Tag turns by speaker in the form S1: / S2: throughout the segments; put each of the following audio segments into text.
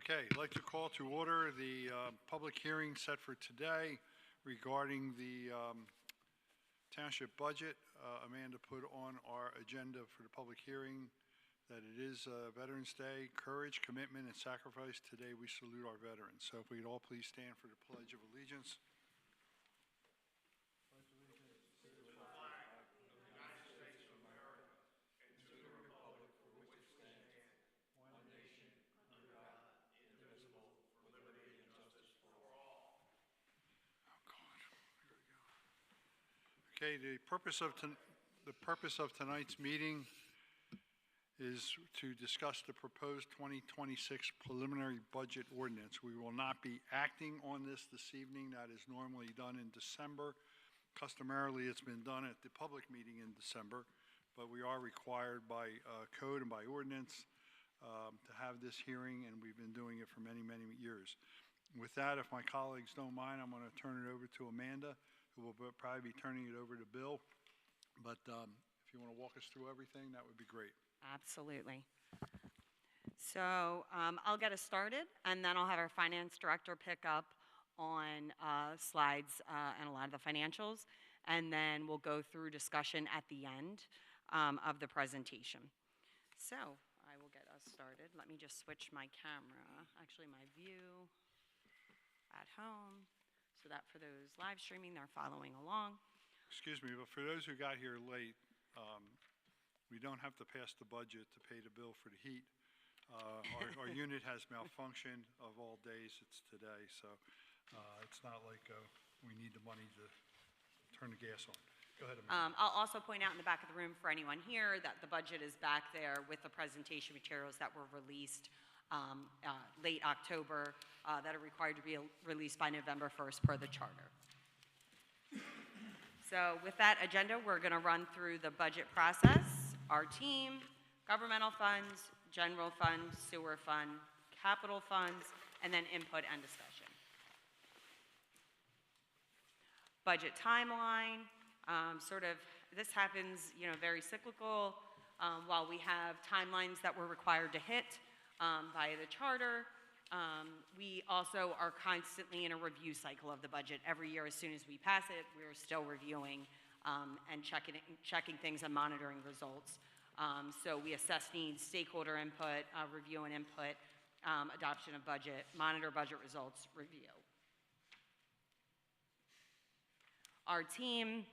S1: Okay, I'd like to call to order the public hearing set for today regarding the township budget. Amanda put on our agenda for the public hearing that it is Veterans Day. Courage, commitment, and sacrifice. Today we salute our veterans. So if we could all please stand for the Pledge of Allegiance. Okay, the purpose of tonight's meeting is to discuss the proposed 2026 preliminary budget ordinance. We will not be acting on this evening. That is normally done in December. Customarily, it's been done at the public meeting in December, but we are required by code and by ordinance to have this hearing, and we've been doing it for many, many years. With that, if my colleagues don't mind, I'm going to turn it over to Amanda, who will probably be turning it over to Bill. But if you want to walk us through everything, that would be great.
S2: Absolutely. So I'll get us started, and then I'll have our finance director pick up on slides and a lot of the financials, and then we'll go through discussion at the end of the presentation. So I will get us started. Let me just switch my camera, actually my view at home, so that for those live streaming, they're following along.
S1: Excuse me, but for those who got here late, we don't have to pass the budget to pay the bill for the heat. Our unit has malfunctioned of all days. It's today, so it's not like we need the money to turn the gas on. Go ahead, Amanda.
S2: I'll also point out in the back of the room for anyone here that the budget is back there with the presentation materials that were released late October that are required to be released by November 1st per the charter. So with that agenda, we're going to run through the budget process, our team, governmental funds, general fund, sewer fund, capital funds, and then input and discussion. Budget timeline, this happens, very cyclical. While we have timelines that we're required to hit via the charter, we also are constantly in a review cycle of the budget. Every year, as soon as we pass it, we're still reviewing and checking things and monitoring results. So we assess needs, stakeholder input, review and input, adoption of budget, monitor budget results, review. Our team,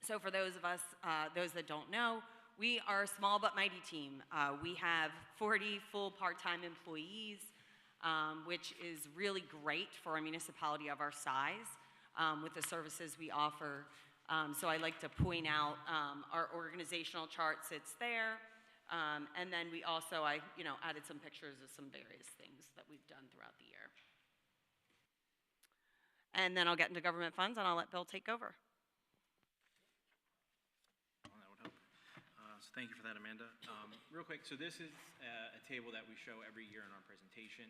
S2: so for those of us, those that don't know, we are a small but mighty team. We have 40 full part-time employees, which is really great for a municipality of our size with the services we offer. So I like to point out our organizational chart sits there. And then we also, added some pictures of some various things that we've done throughout the year. And then I'll get into government funds and I'll let Bill take over.
S3: So thank you for that, Amanda. Real quick, so this is a table that we show every year in our presentation.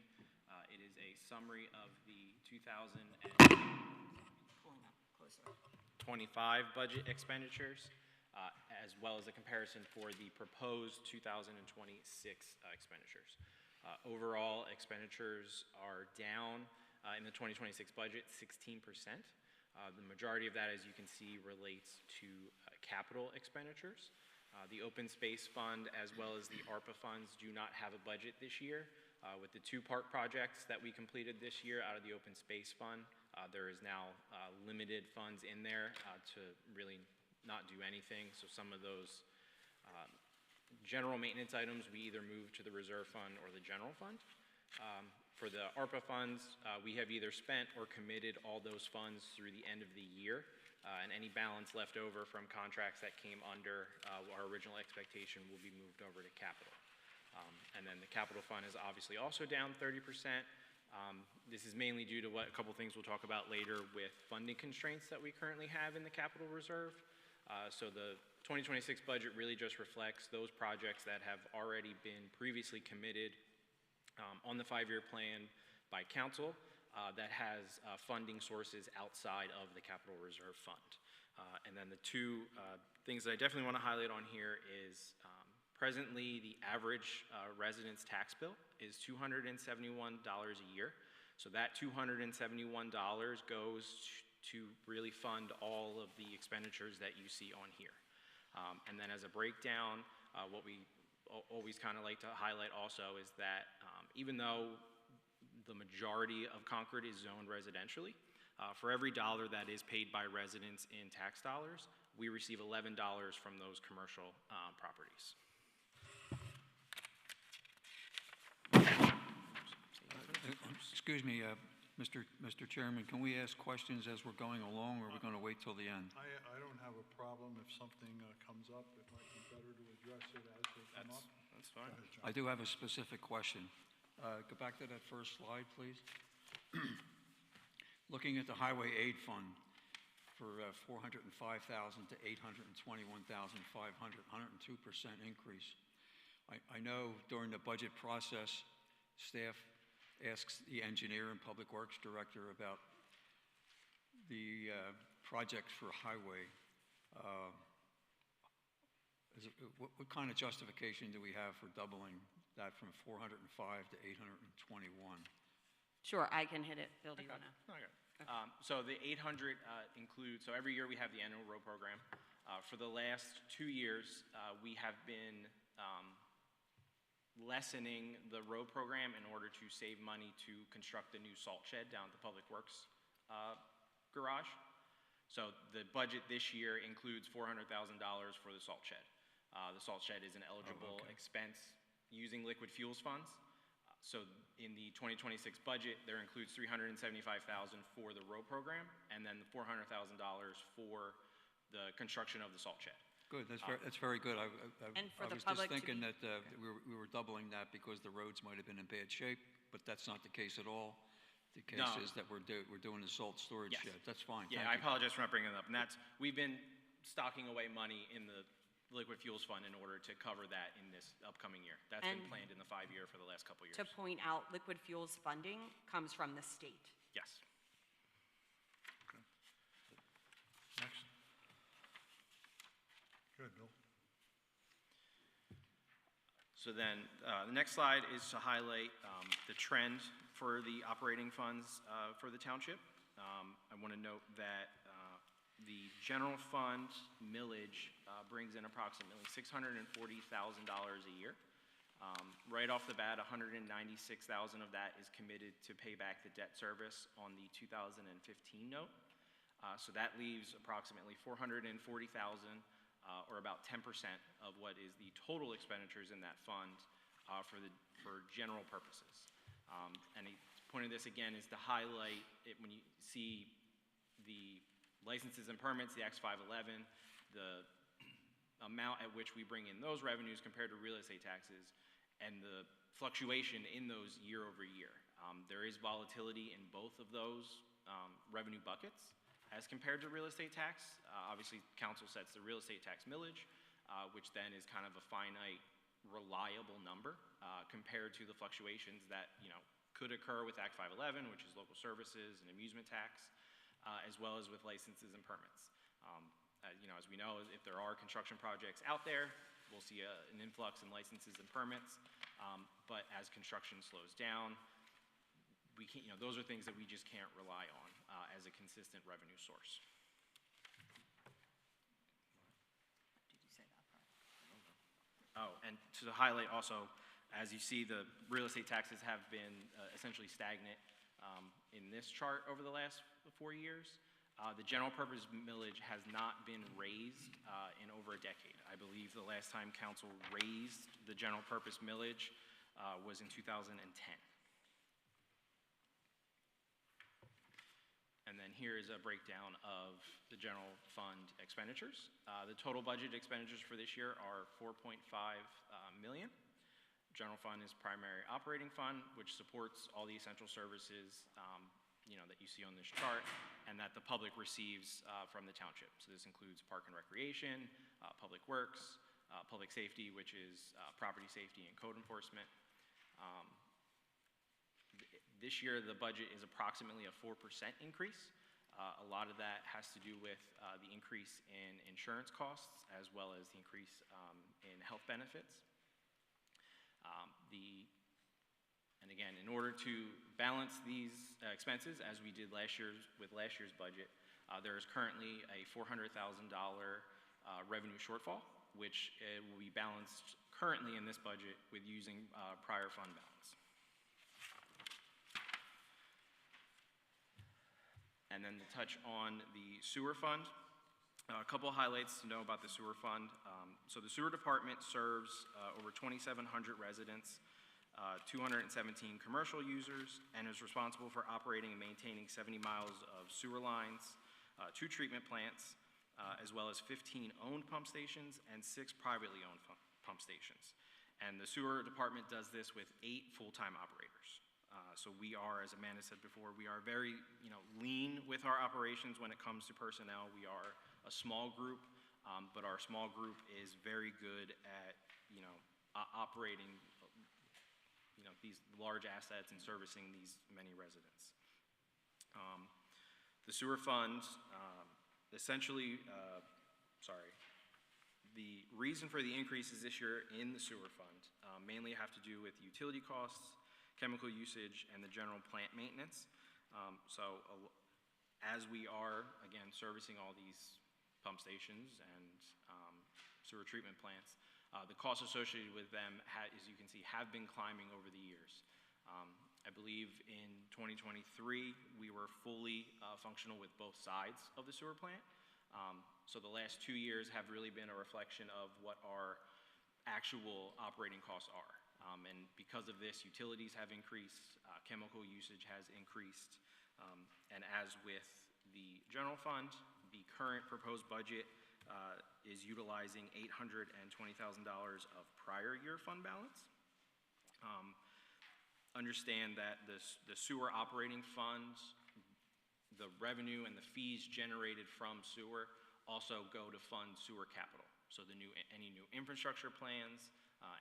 S3: It is a summary of the 2025 budget expenditures, as well as a comparison for the proposed 2026 expenditures. Overall, expenditures are down in the 2026 budget 16%. The majority of that, as you can see, relates to capital expenditures. The Open Space Fund, as well as the ARPA funds, do not have a budget this year. With the two park projects that we completed this year out of the Open Space Fund, there is now limited funds in there to really not do anything. So some of those general maintenance items we either move to the reserve fund or the general fund. For the ARPA funds, we have either spent or committed all those funds through the end of the year. And any balance left over from contracts that came under our original expectation will be moved over to capital. And then the capital fund is obviously also down 30%. This is mainly due to a couple things we'll talk about later with funding constraints that we currently have in the capital reserve. So the 2026 budget really just reflects those projects that have already been previously committed on the 5-year plan by council. That has funding sources outside of the Capital Reserve Fund. And then the two things that I definitely want to highlight on here is Presently, the average residence tax bill is $271 a year. So that $271 goes to really fund all of the expenditures that you see on here. And then as a breakdown, what we always kind of like to highlight also is that even though the majority of Concord is zoned residentially, for every dollar that is paid by residents in tax dollars, we receive $11 from those commercial properties.
S4: Excuse me, Mr. Chairman, can we ask questions as we're going along, or are we going to wait till the end?
S1: I don't have a problem if something comes up. It might be better to address it as they come up.
S3: That's fine.
S1: Go ahead, John.
S4: I do have a specific question. Go back to that first slide, please. Looking at the Highway Aid Fund for $405,000 to $821,500, 102% increase. I know during the budget process, staff asks the engineer and public works director about the projects for highway. What kind of justification do we have for doubling that from 405 to 821?
S2: Sure, I can hit it. Bill, do you
S3: Okay.
S2: want to?
S3: Okay. So the 800 includes, so every year we have the annual road program. For the last 2 years, we have been lessening the road program in order to save money to construct a new salt shed down at the Public Works garage. So the budget this year includes $400,000 for the salt shed. The salt shed is an eligible expense using liquid fuels funds. So in the 2026 budget, there includes $375,000 for the road program, and then the $400,000 for the construction of the salt shed.
S4: Good, that's very good. I
S2: And for the
S4: was just
S2: public to
S4: thinking
S2: be-
S4: that we were doubling that because the roads might have been in bad shape, but that's not the case at all. The case
S3: No.
S4: is that we're doing the salt storage
S3: Yes.
S4: shed. That's fine.
S3: Yeah,
S4: Thank
S3: I
S4: you.
S3: apologize for not bringing it up. And we've been stocking away money in the liquid fuels fund in order to cover that in this upcoming year. That's been
S2: And-
S3: planned in the 5-year for the last couple years.
S2: To point out, liquid fuels funding comes from the state.
S3: Yes.
S1: Next. Good, Bill.
S3: So then, the next slide is to highlight the trend for the operating funds for the township. I want to note that the general fund millage brings in approximately $640,000 a year. Right off the bat, $196,000 of that is committed to pay back the debt service on the 2015 note. So that leaves approximately $440,000, or about 10% of what is the total expenditures in that fund for general purposes. And the point of this again is to highlight it when you see the licenses and permits, the X 511, the amount at which we bring in those revenues compared to real estate taxes, and the fluctuation in those year over year. There is volatility in both of those revenue buckets as compared to real estate tax. Obviously, council sets the real estate tax millage, which then is kind of a finite, reliable number compared to the fluctuations that could occur with Act 511, which is local services and amusement tax, as well as with licenses and permits. As we know, if there are construction projects out there, we'll see an influx in licenses and permits. But as construction slows down, we can't, those are things that we just can't rely on as a consistent revenue source.
S2: Did you say that part?
S3: Oh, and to highlight also, as you see, the real estate taxes have been essentially stagnant in this chart over the last 4 years. The general purpose millage has not been raised in over a decade. I believe the last time council raised the general purpose millage was in 2010. And then here is a breakdown of the general fund expenditures. The total budget expenditures for this year are $4.5 million. General fund is primary operating fund, which supports all the essential services that you see on this chart and that the public receives from the township. So this includes park and recreation, public works, public safety, which is property safety and code enforcement. This year, the budget is approximately a 4% increase. A lot of that has to do with the increase in insurance costs as well as the increase in health benefits. And again, in order to balance these expenses, as we did with last year's budget, there is currently a $400,000 revenue shortfall, which will be balanced currently in this budget with using prior fund balance. And then to touch on the sewer fund, a couple of highlights to know about the sewer fund. So the sewer department serves over 2,700 residents, 217 commercial users, and is responsible for operating and maintaining 70 miles of sewer lines, 2 treatment plants, as well as 15 owned pump stations and 6 privately owned pump stations. And the sewer department does this with 8 full-time operators. So we are, as Amanda said before, we are very lean with our operations when it comes to personnel. We are a small group, but our small group is very good at operating these large assets and servicing these many residents. The sewer fund, essentially, the reason for the increases this year in the sewer fund mainly have to do with utility costs, chemical usage, and the general plant maintenance. As we are, again, servicing all these pump stations and sewer treatment plants, the costs associated with them, as you can see, have been climbing over the years. I believe in 2023, we were fully functional with both sides of the sewer plant. So the last 2 years have really been a reflection of what our actual operating costs are. And because of this, utilities have increased, chemical usage has increased, and as with the general fund, the current proposed budget is utilizing $820,000 of prior year fund balance. Understand that the sewer operating funds, the revenue and the fees generated from sewer also go to fund sewer capital. So any new infrastructure plans,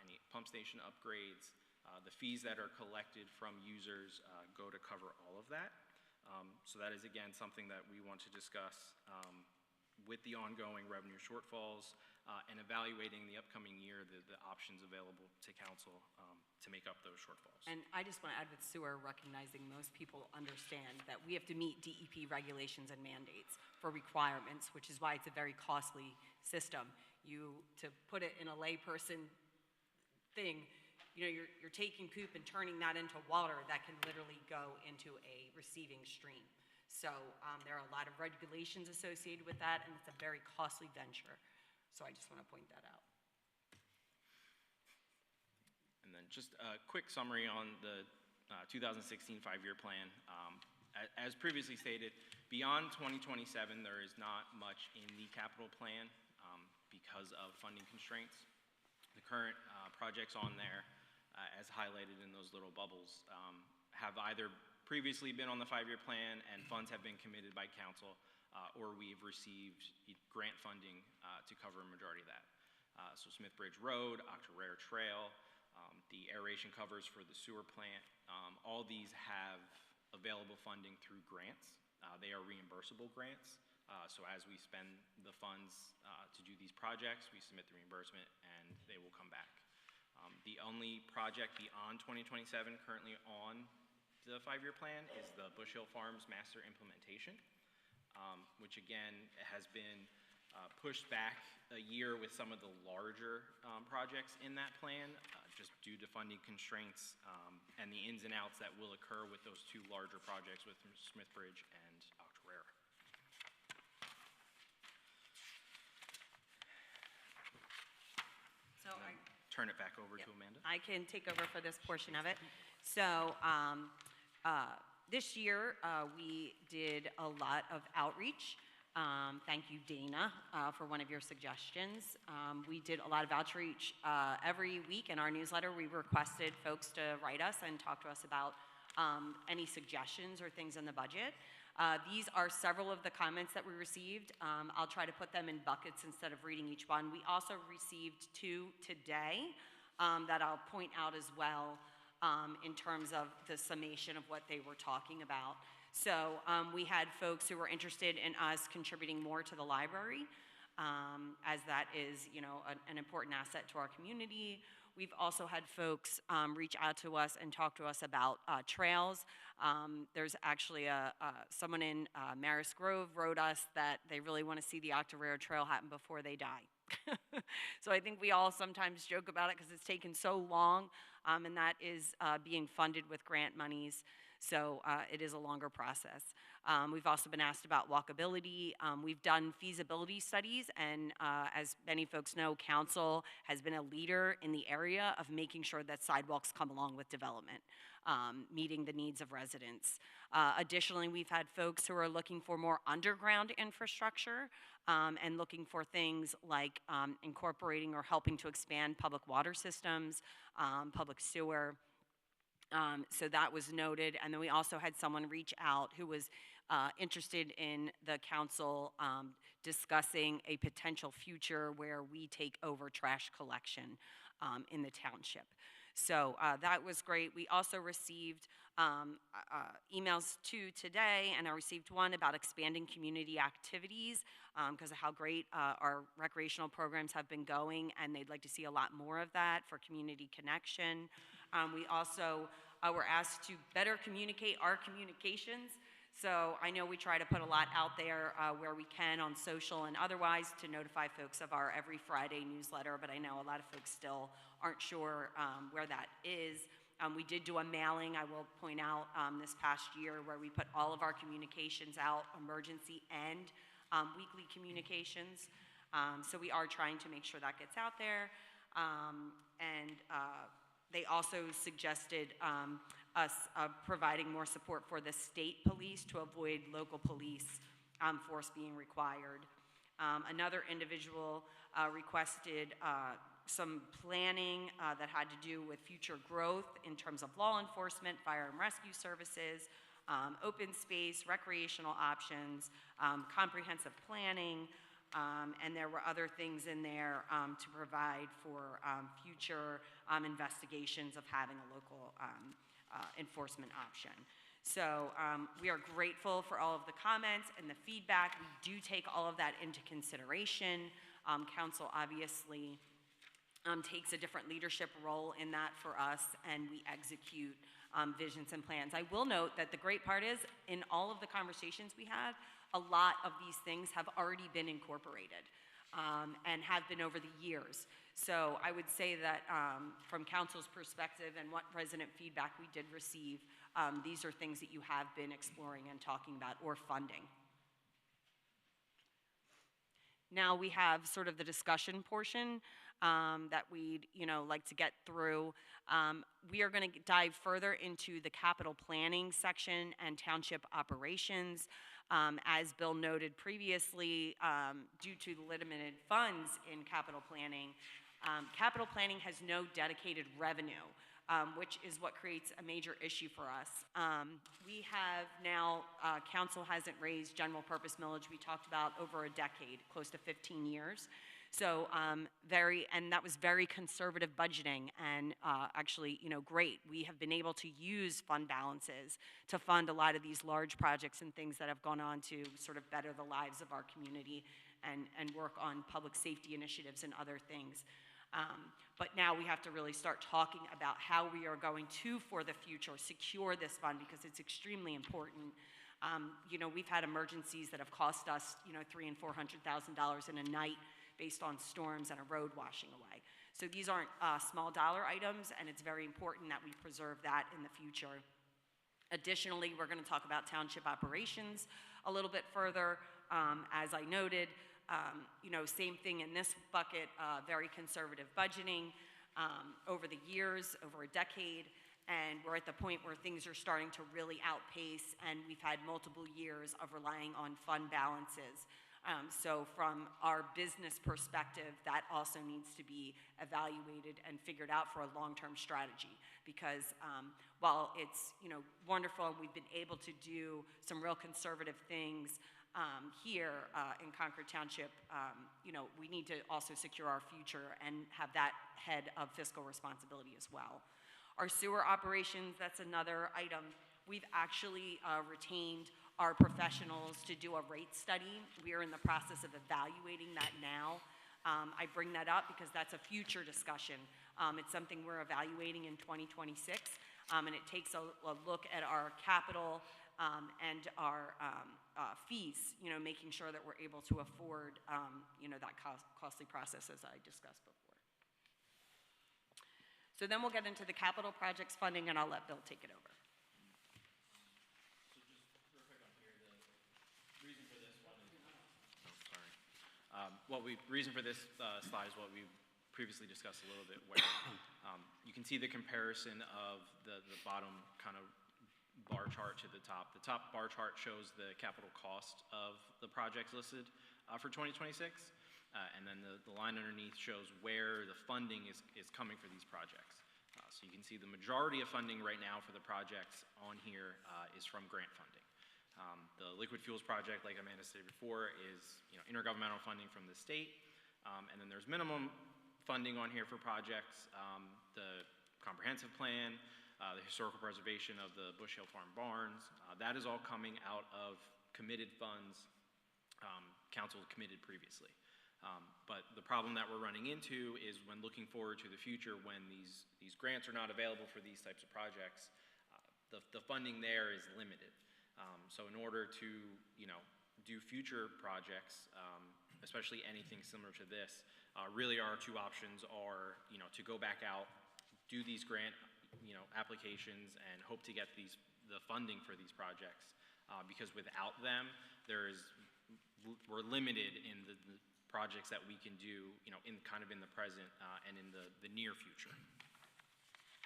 S3: any pump station upgrades, the fees that are collected from users go to cover all of that. So that is, again, something that we want to discuss with the ongoing revenue shortfalls and evaluating the upcoming year, the options available to council to make up those shortfalls.
S2: And I just want to add with sewer, recognizing most people understand that we have to meet DEP regulations and mandates for requirements, which is why it's a very costly system. To put it in a layperson thing, you're taking poop and turning that into water that can literally go into a receiving stream. So there are a lot of regulations associated with that, and it's a very costly venture. So I just want to point that out.
S3: And then just a quick summary on the 2016 five-year plan. As previously stated, beyond 2027, there is not much in the capital plan because of funding constraints. The current projects on there, as highlighted in those little bubbles, have either previously been on the five-year plan and funds have been committed by council, or we've received grant funding to cover a majority of that. So Smith Bridge Road, Octorara Trail, the aeration covers for the sewer plant, all these have available funding through grants. They are reimbursable grants. So as we spend the funds to do these projects, we submit the reimbursement and they will come back. The only project beyond 2027 currently on the five-year plan is the Bush Hill Farms Master Implementation, which again has been pushed back a year with some of the larger projects in that plan, just due to funding constraints and the ins and outs that will occur with those 2 larger projects with Smith Bridge and Octorara.
S2: So I
S3: turn it back over to Amanda.
S2: I can take over for this portion of it. So this year we did a lot of outreach. Thank you, Dana, for one of your suggestions. We did a lot of outreach every week in our newsletter. We requested folks to write us and talk to us about any suggestions or things in the budget. These are several of the comments that we received. I'll try to put them in buckets instead of reading each one. We also received 2 today that I'll point out as well in terms of the summation of what they were talking about. So we had folks who were interested in us contributing more to the library, as that is, an important asset to our community. We've also had folks reach out to us and talk to us about trails. There's actually someone in Marist Grove wrote us that they really want to see the Octorara Trail happen before they die. So I think we all sometimes joke about it because it's taken so long, and that is being funded with grant monies. So it is a longer process. We've also been asked about walkability. We've done feasibility studies, and as many folks know, council has been a leader in the area of making sure that sidewalks come along with development, meeting the needs of residents. Additionally, we've had folks who are looking for more underground infrastructure and looking for things like incorporating or helping to expand public water systems, public sewer. So that was noted. And then we also had someone reach out who was interested in the council discussing a potential future where we take over trash collection in the township. So that was great. We also received emails today, and I received one about expanding community activities because of how great our recreational programs have been going, and they'd like to see a lot more of that for community connection. We also were asked to better communicate our communications. So I know we try to put a lot out there where we can on social and otherwise to notify folks of our every Friday newsletter, but I know a lot of folks still aren't sure where that is. We did do a mailing, I will point out, this past year where we put all of our communications out, emergency and weekly communications. So we are trying to make sure that gets out there. They also suggested us providing more support for the state police to avoid local police force being required. Another individual requested some planning that had to do with future growth in terms of law enforcement, fire and rescue services, open space, recreational options, comprehensive planning, and there were other things in there to provide for future investigations of having a local enforcement option. So we are grateful for all of the comments and the feedback. We do take all of that into consideration. Council obviously takes a different leadership role in that for us, and we execute visions and plans. I will note that the great part is, in all of the conversations we had, a lot of these things have already been incorporated and have been over the years. So I would say that from council's perspective and what resident feedback we did receive, these are things that you have been exploring and talking about or funding. Now we have sort of the discussion portion that we'd like to get through. We are going to dive further into the capital planning section and township operations. As Bill noted previously, due to the limited funds in capital planning has no dedicated revenue, which is what creates a major issue for us. We have now, council hasn't raised general purpose millage, we talked about, over a decade, close to 15 years. So and that was very conservative budgeting, and actually, great. We have been able to use fund balances to fund a lot of these large projects and things that have gone on to sort of better the lives of our community and work on public safety initiatives and other things. But now we have to really start talking about how we are going to, for the future, secure this fund, because it's extremely important. We've had emergencies that have cost us, $300,000 and $400,000 in a night, based on storms and a road washing away. So these aren't small dollar items, and it's very important that we preserve that in the future. Additionally, we're going to talk about township operations a little bit further. As I noted, same thing in this bucket, very conservative budgeting over the years, over a decade, and we're at the point where things are starting to really outpace, and we've had multiple years of relying on fund balances. So from our business perspective, that also needs to be evaluated and figured out for a long-term strategy, because while it's wonderful and we've been able to do some real conservative things here in Concord Township, we need to also secure our future and have that head of fiscal responsibility as well. Our sewer operations, that's another item we've actually retained our professionals to do a rate study. We are in the process of evaluating that now. I bring that up because that's a future discussion. It's something we're evaluating in 2026, and it takes a look at our capital and our fees, making sure that we're able to afford, that costly process as I discussed before. So then we'll get into the capital projects funding, and I'll let Bill take it over.
S3: Reason for this slide is what we previously discussed a little bit, where you can see the comparison of the bottom kind of bar chart to the top. The top bar chart shows the capital cost of the projects listed for 2026, and then the line underneath shows where the funding is coming for these projects. So you can see the majority of funding right now for the projects on here is from grant funding. The liquid fuels project, like Amanda stated before, is intergovernmental funding from the state, and then there's minimum funding on here for projects, the comprehensive plan, the historical preservation of the Bush Hill Farm barns. That is all coming out of committed funds council committed previously. But the problem that we're running into is when looking forward to the future, when these grants are not available for these types of projects, the funding there is limited. So in order to, do future projects, especially anything similar to this, really our two options are, to go back out, do these grant, applications and hope to get the funding for these projects, because without them, we're limited in the projects that we can do, in the present and in the near future.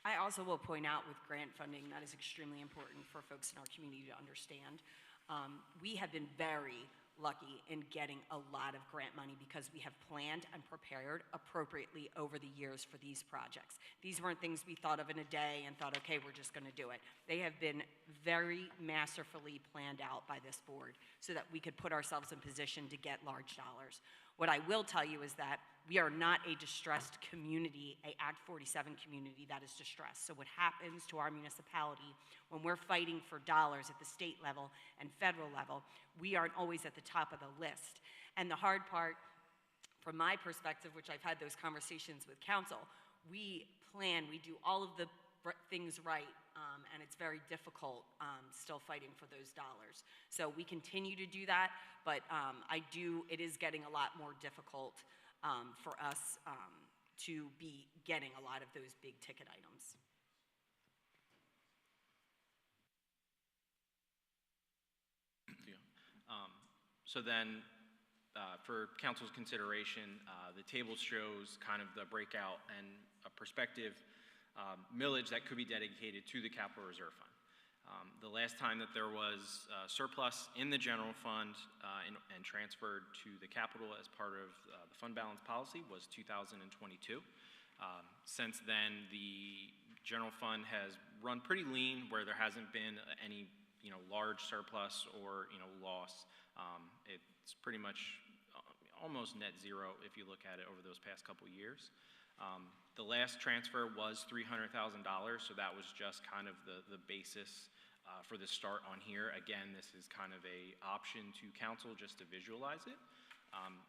S2: I also will point out with grant funding, that is extremely important for folks in our community to understand. We have been very lucky in getting a lot of grant money because we have planned and prepared appropriately over the years for these projects. These weren't things we thought of in a day and thought, okay, we're just going to do it. They have been very masterfully planned out by this board so that we could put ourselves in position to get large dollars. What I will tell you is that we are not a distressed community, a Act 47 community that is distressed. So what happens to our municipality when we're fighting for dollars at the state level and federal level, we aren't always at the top of the list. And the hard part, from my perspective, which I've had those conversations with council, we plan, we do all of the things right, and it's very difficult still fighting for those dollars. So we continue to do that, but it is getting a lot more difficult for us to be getting a lot of those big ticket items.
S3: So then, for council's consideration, the table shows kind of the breakout and a perspective millage that could be dedicated to the capital reserve fund. The last time that there was surplus in the general fund and transferred to the capital as part of the fund balance policy was 2022. Since then, the general fund has run pretty lean, where there hasn't been any large surplus or loss. It's pretty much almost net zero if you look at it over those past couple years. The last transfer was $300,000, so that was just kind of the basis for the start on here. Again, this is kind of a option to council just to visualize it.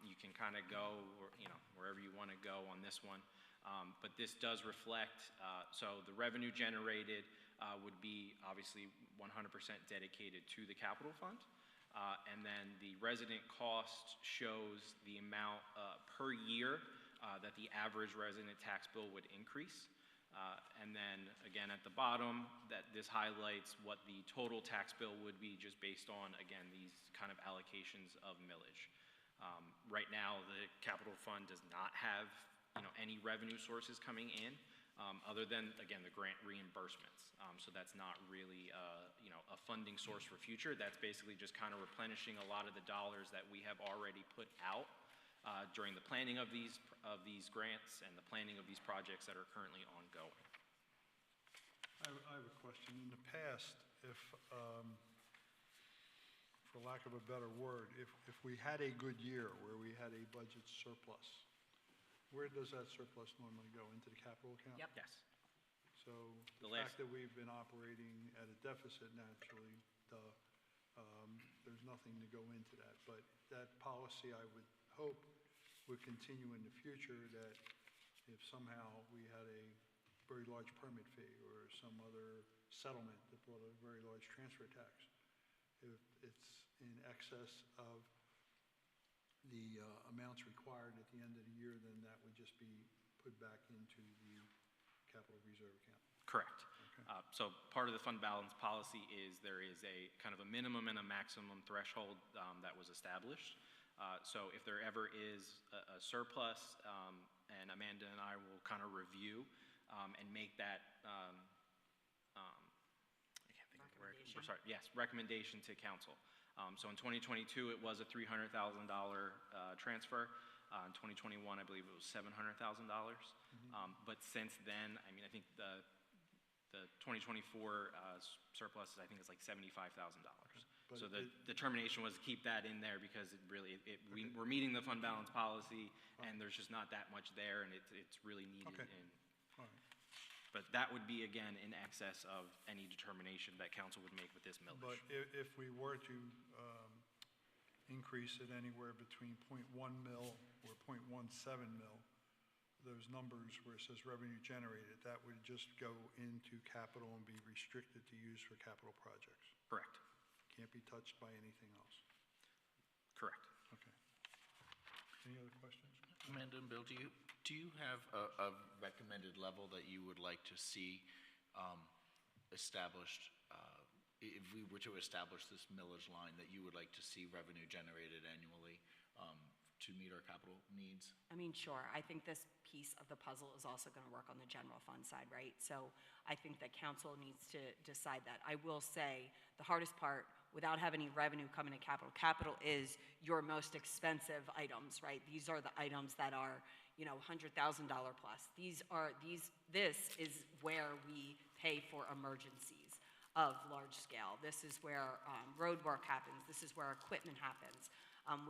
S3: You can kind of go wherever you want to go on this one, but this does reflect, so the revenue generated would be obviously 100% dedicated to the capital fund. And then the resident cost shows the amount per year that the average resident tax bill would increase. And then again at the bottom, that this highlights what the total tax bill would be just based on, again, these kind of allocations of millage. Right now, the capital fund does not have any revenue sources coming in other than, again, the grant reimbursements. So that's not really a funding source for future. That's basically just kind of replenishing a lot of the dollars that we have already put out during the planning of these grants and the planning of these projects that are currently ongoing.
S1: I have a question. In the past, if, for lack of a better word, if we had a good year where we had a budget surplus, where does that surplus normally go? Into the capital account?
S2: Yep.
S3: Yes.
S1: So So
S3: The
S1: the
S3: last-
S1: fact that we've been operating at a deficit naturally, there's nothing to go into that. But that policy, I would hope, would continue in the future, that if somehow we had a very large permit fee or some other settlement that brought a very large transfer tax, if it's in excess of the amounts required at the end of the year, then that would just be put back into the capital reserve account.
S3: Correct.
S1: Okay.
S3: So part of the fund balance policy is there is a kind of a minimum and a maximum threshold that was established. So if there ever is a surplus, and Amanda and I will kind of review and make that, I can't think of the word.
S2: Recommendation.
S3: Sorry, yes, recommendation to council. So in 2022, it was a $300,000 transfer. In 2021, I believe it was $700,000. But since then, I mean, I think the 2024 surplus, I think, is like $75,000.
S1: But
S3: So the determination was to keep that in there because it really, we're meeting the fund balance policy, and there's just not that much there, and it's really needed.
S1: Okay. All right.
S3: But that would be, again, in excess of any determination that council would make with this millage.
S1: But if we were to increase it anywhere between .1 mil or .17 mil, those numbers where it says revenue generated, that would just go into capital and be restricted to use for capital projects.
S3: Correct.
S1: Can't be touched by anything else.
S3: Correct.
S1: Okay. Any other questions?
S5: Amanda and Bill, do you have a recommended level that you would like to see established, if we were to establish this millage line, that you would like to see revenue generated annually to meet our capital needs?
S2: I mean, sure. I think this piece of the puzzle is also going to work on the general fund side, right? So I think that council needs to decide that. I will say the hardest part, without having any revenue coming to capital, capital is your most expensive items, right? These are the items that are, $100,000 plus. This is where we pay for emergencies of large scale. This is where road work happens. This is where equipment happens.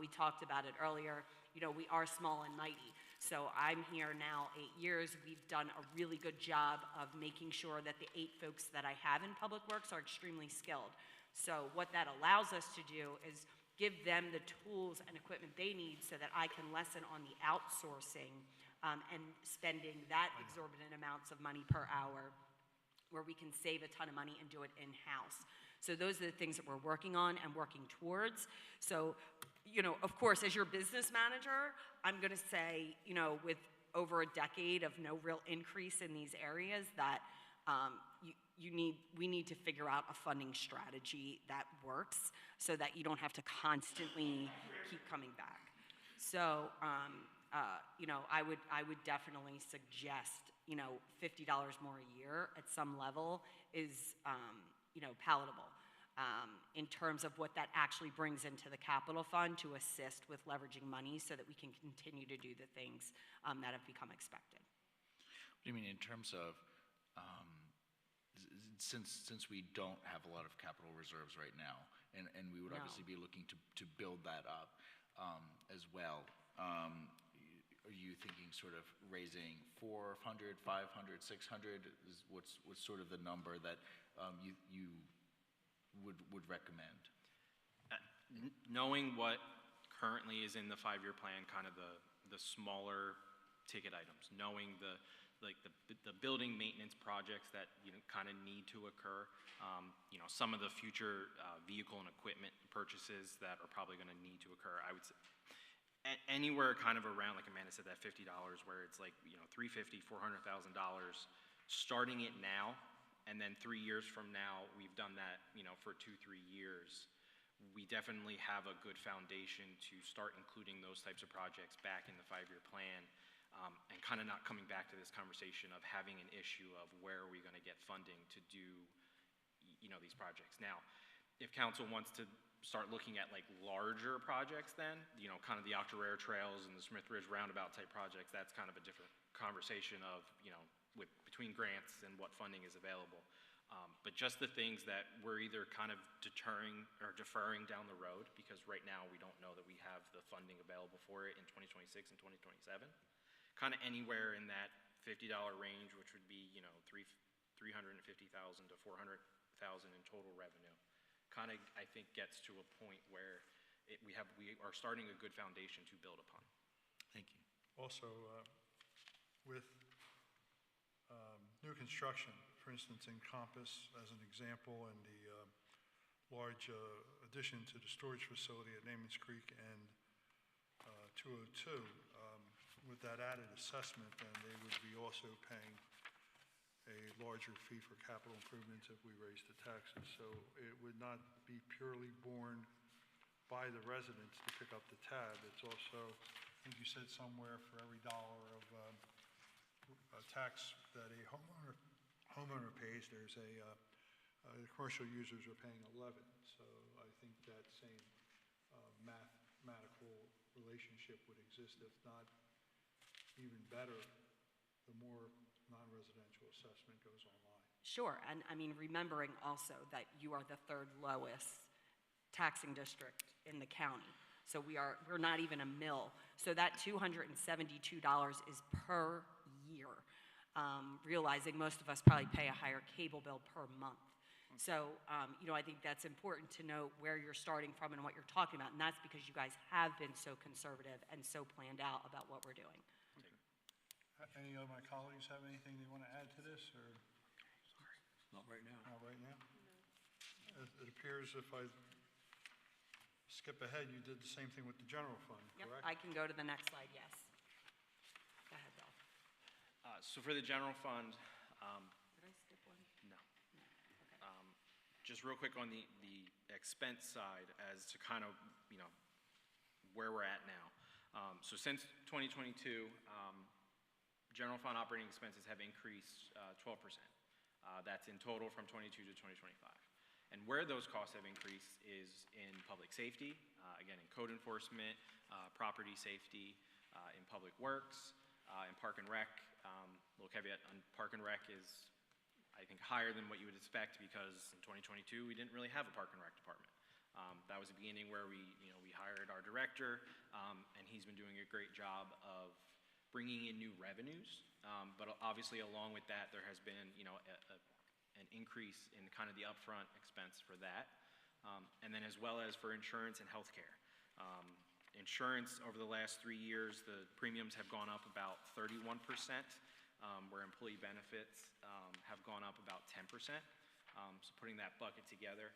S2: We talked about it earlier. We are small and mighty. So I'm here now 8 years. We've done a really good job of making sure that the 8 folks that I have in Public Works are extremely skilled. So what that allows us to do is give them the tools and equipment they need so that I can lessen on the outsourcing and spending that exorbitant amounts of money per hour, where we can save a ton of money and do it in-house. So those are the things that we're working on and working towards. So, of course, as your business manager, I'm going to say, with over a decade of no real increase in these areas, that we need to figure out a funding strategy that works so that you don't have to constantly keep coming back. So, I would definitely suggest, $50 more a year at some level is, palatable in terms of what that actually brings into the capital fund to assist with leveraging money so that we can continue to do the things that have become expected.
S5: What do you mean in terms of, since we don't have a lot of capital reserves right now, and we would obviously be looking to build that up as well, are you thinking sort of raising 400, 500, 600? What's sort of the number that you would recommend?
S3: Knowing what currently is in the 5-year plan, kind of the smaller ticket items, knowing the building maintenance projects that kind of need to occur, some of the future vehicle and equipment purchases that are probably going to need to occur, I would say anywhere kind of around, like Amanda said, that $50, where it's like $350,000, $400,000, starting it now, and then 3 years from now we've done that for 2-3 years. We definitely have a good foundation to start including those types of projects back in the 5-year plan. And kind of not coming back to this conversation of having an issue of where are we going to get funding to do, these projects. Now, if council wants to start looking at like larger projects, then, kind of the Octorara Trails and the Smith Ridge Roundabout type projects, that's kind of a different conversation of, between grants and what funding is available. But just the things that we're either kind of deterring or deferring down the road, because right now we don't know that we have the funding available for it in 2026 and 2027. Kind of anywhere in that $50 range, which would be, $350,000 to $400,000 in total revenue. Kind of, I think, gets to a point where we are starting a good foundation to build upon.
S5: Thank you.
S1: Also, with new construction, for instance, in Compass, as an example, and the large addition to the storage facility at Namens Creek and 202, with that added assessment, then they would be also paying a larger fee for capital improvements if we raise the taxes. So it would not be purely borne by the residents to pick up the tab. It's also, I think you said somewhere for every dollar of a tax that a homeowner pays, there's the commercial users are paying 11. So I think that same mathematical relationship would exist, if not even better, the more non-residential assessment goes online.
S2: Sure, and I mean, remembering also that you are the third lowest taxing district in the county. So we're not even a mill. So that $272 is per year, realizing most of us probably pay a higher cable bill per month. So, I think that's important to know where you're starting from and what you're talking about, and that's because you guys have been so conservative and so planned out about what we're doing.
S1: Any of my colleagues have anything they want to add to this, or?
S4: Not right now.
S1: Not right now? It appears if I skip ahead, you did the same thing with the general fund,
S2: Yep,
S1: correct?
S2: I can go to the next slide, yes. Go ahead, Bill.
S3: So for the general fund,
S2: Did I skip one?
S3: no.
S2: Okay.
S3: Just real quick on the expense side as to kind of, where we're at now. So since 2022, general fund operating expenses have increased 12%. That's in total from 22 to 2025. And where those costs have increased is in public safety, again, in code enforcement, property safety, in public works, in park and rec. Little caveat on park and rec is, I think, higher than what you would expect because in 2022, we didn't really have a park and rec department. That was the beginning where we hired our director, and he's been doing a great job of bringing in new revenues. But obviously, along with that, there has been, an increase in kind of the upfront expense for that. And then as well as for insurance and healthcare. Insurance over the last 3 years, the premiums have gone up about 31%, where employee benefits have gone up about 10%. So putting that bucket together.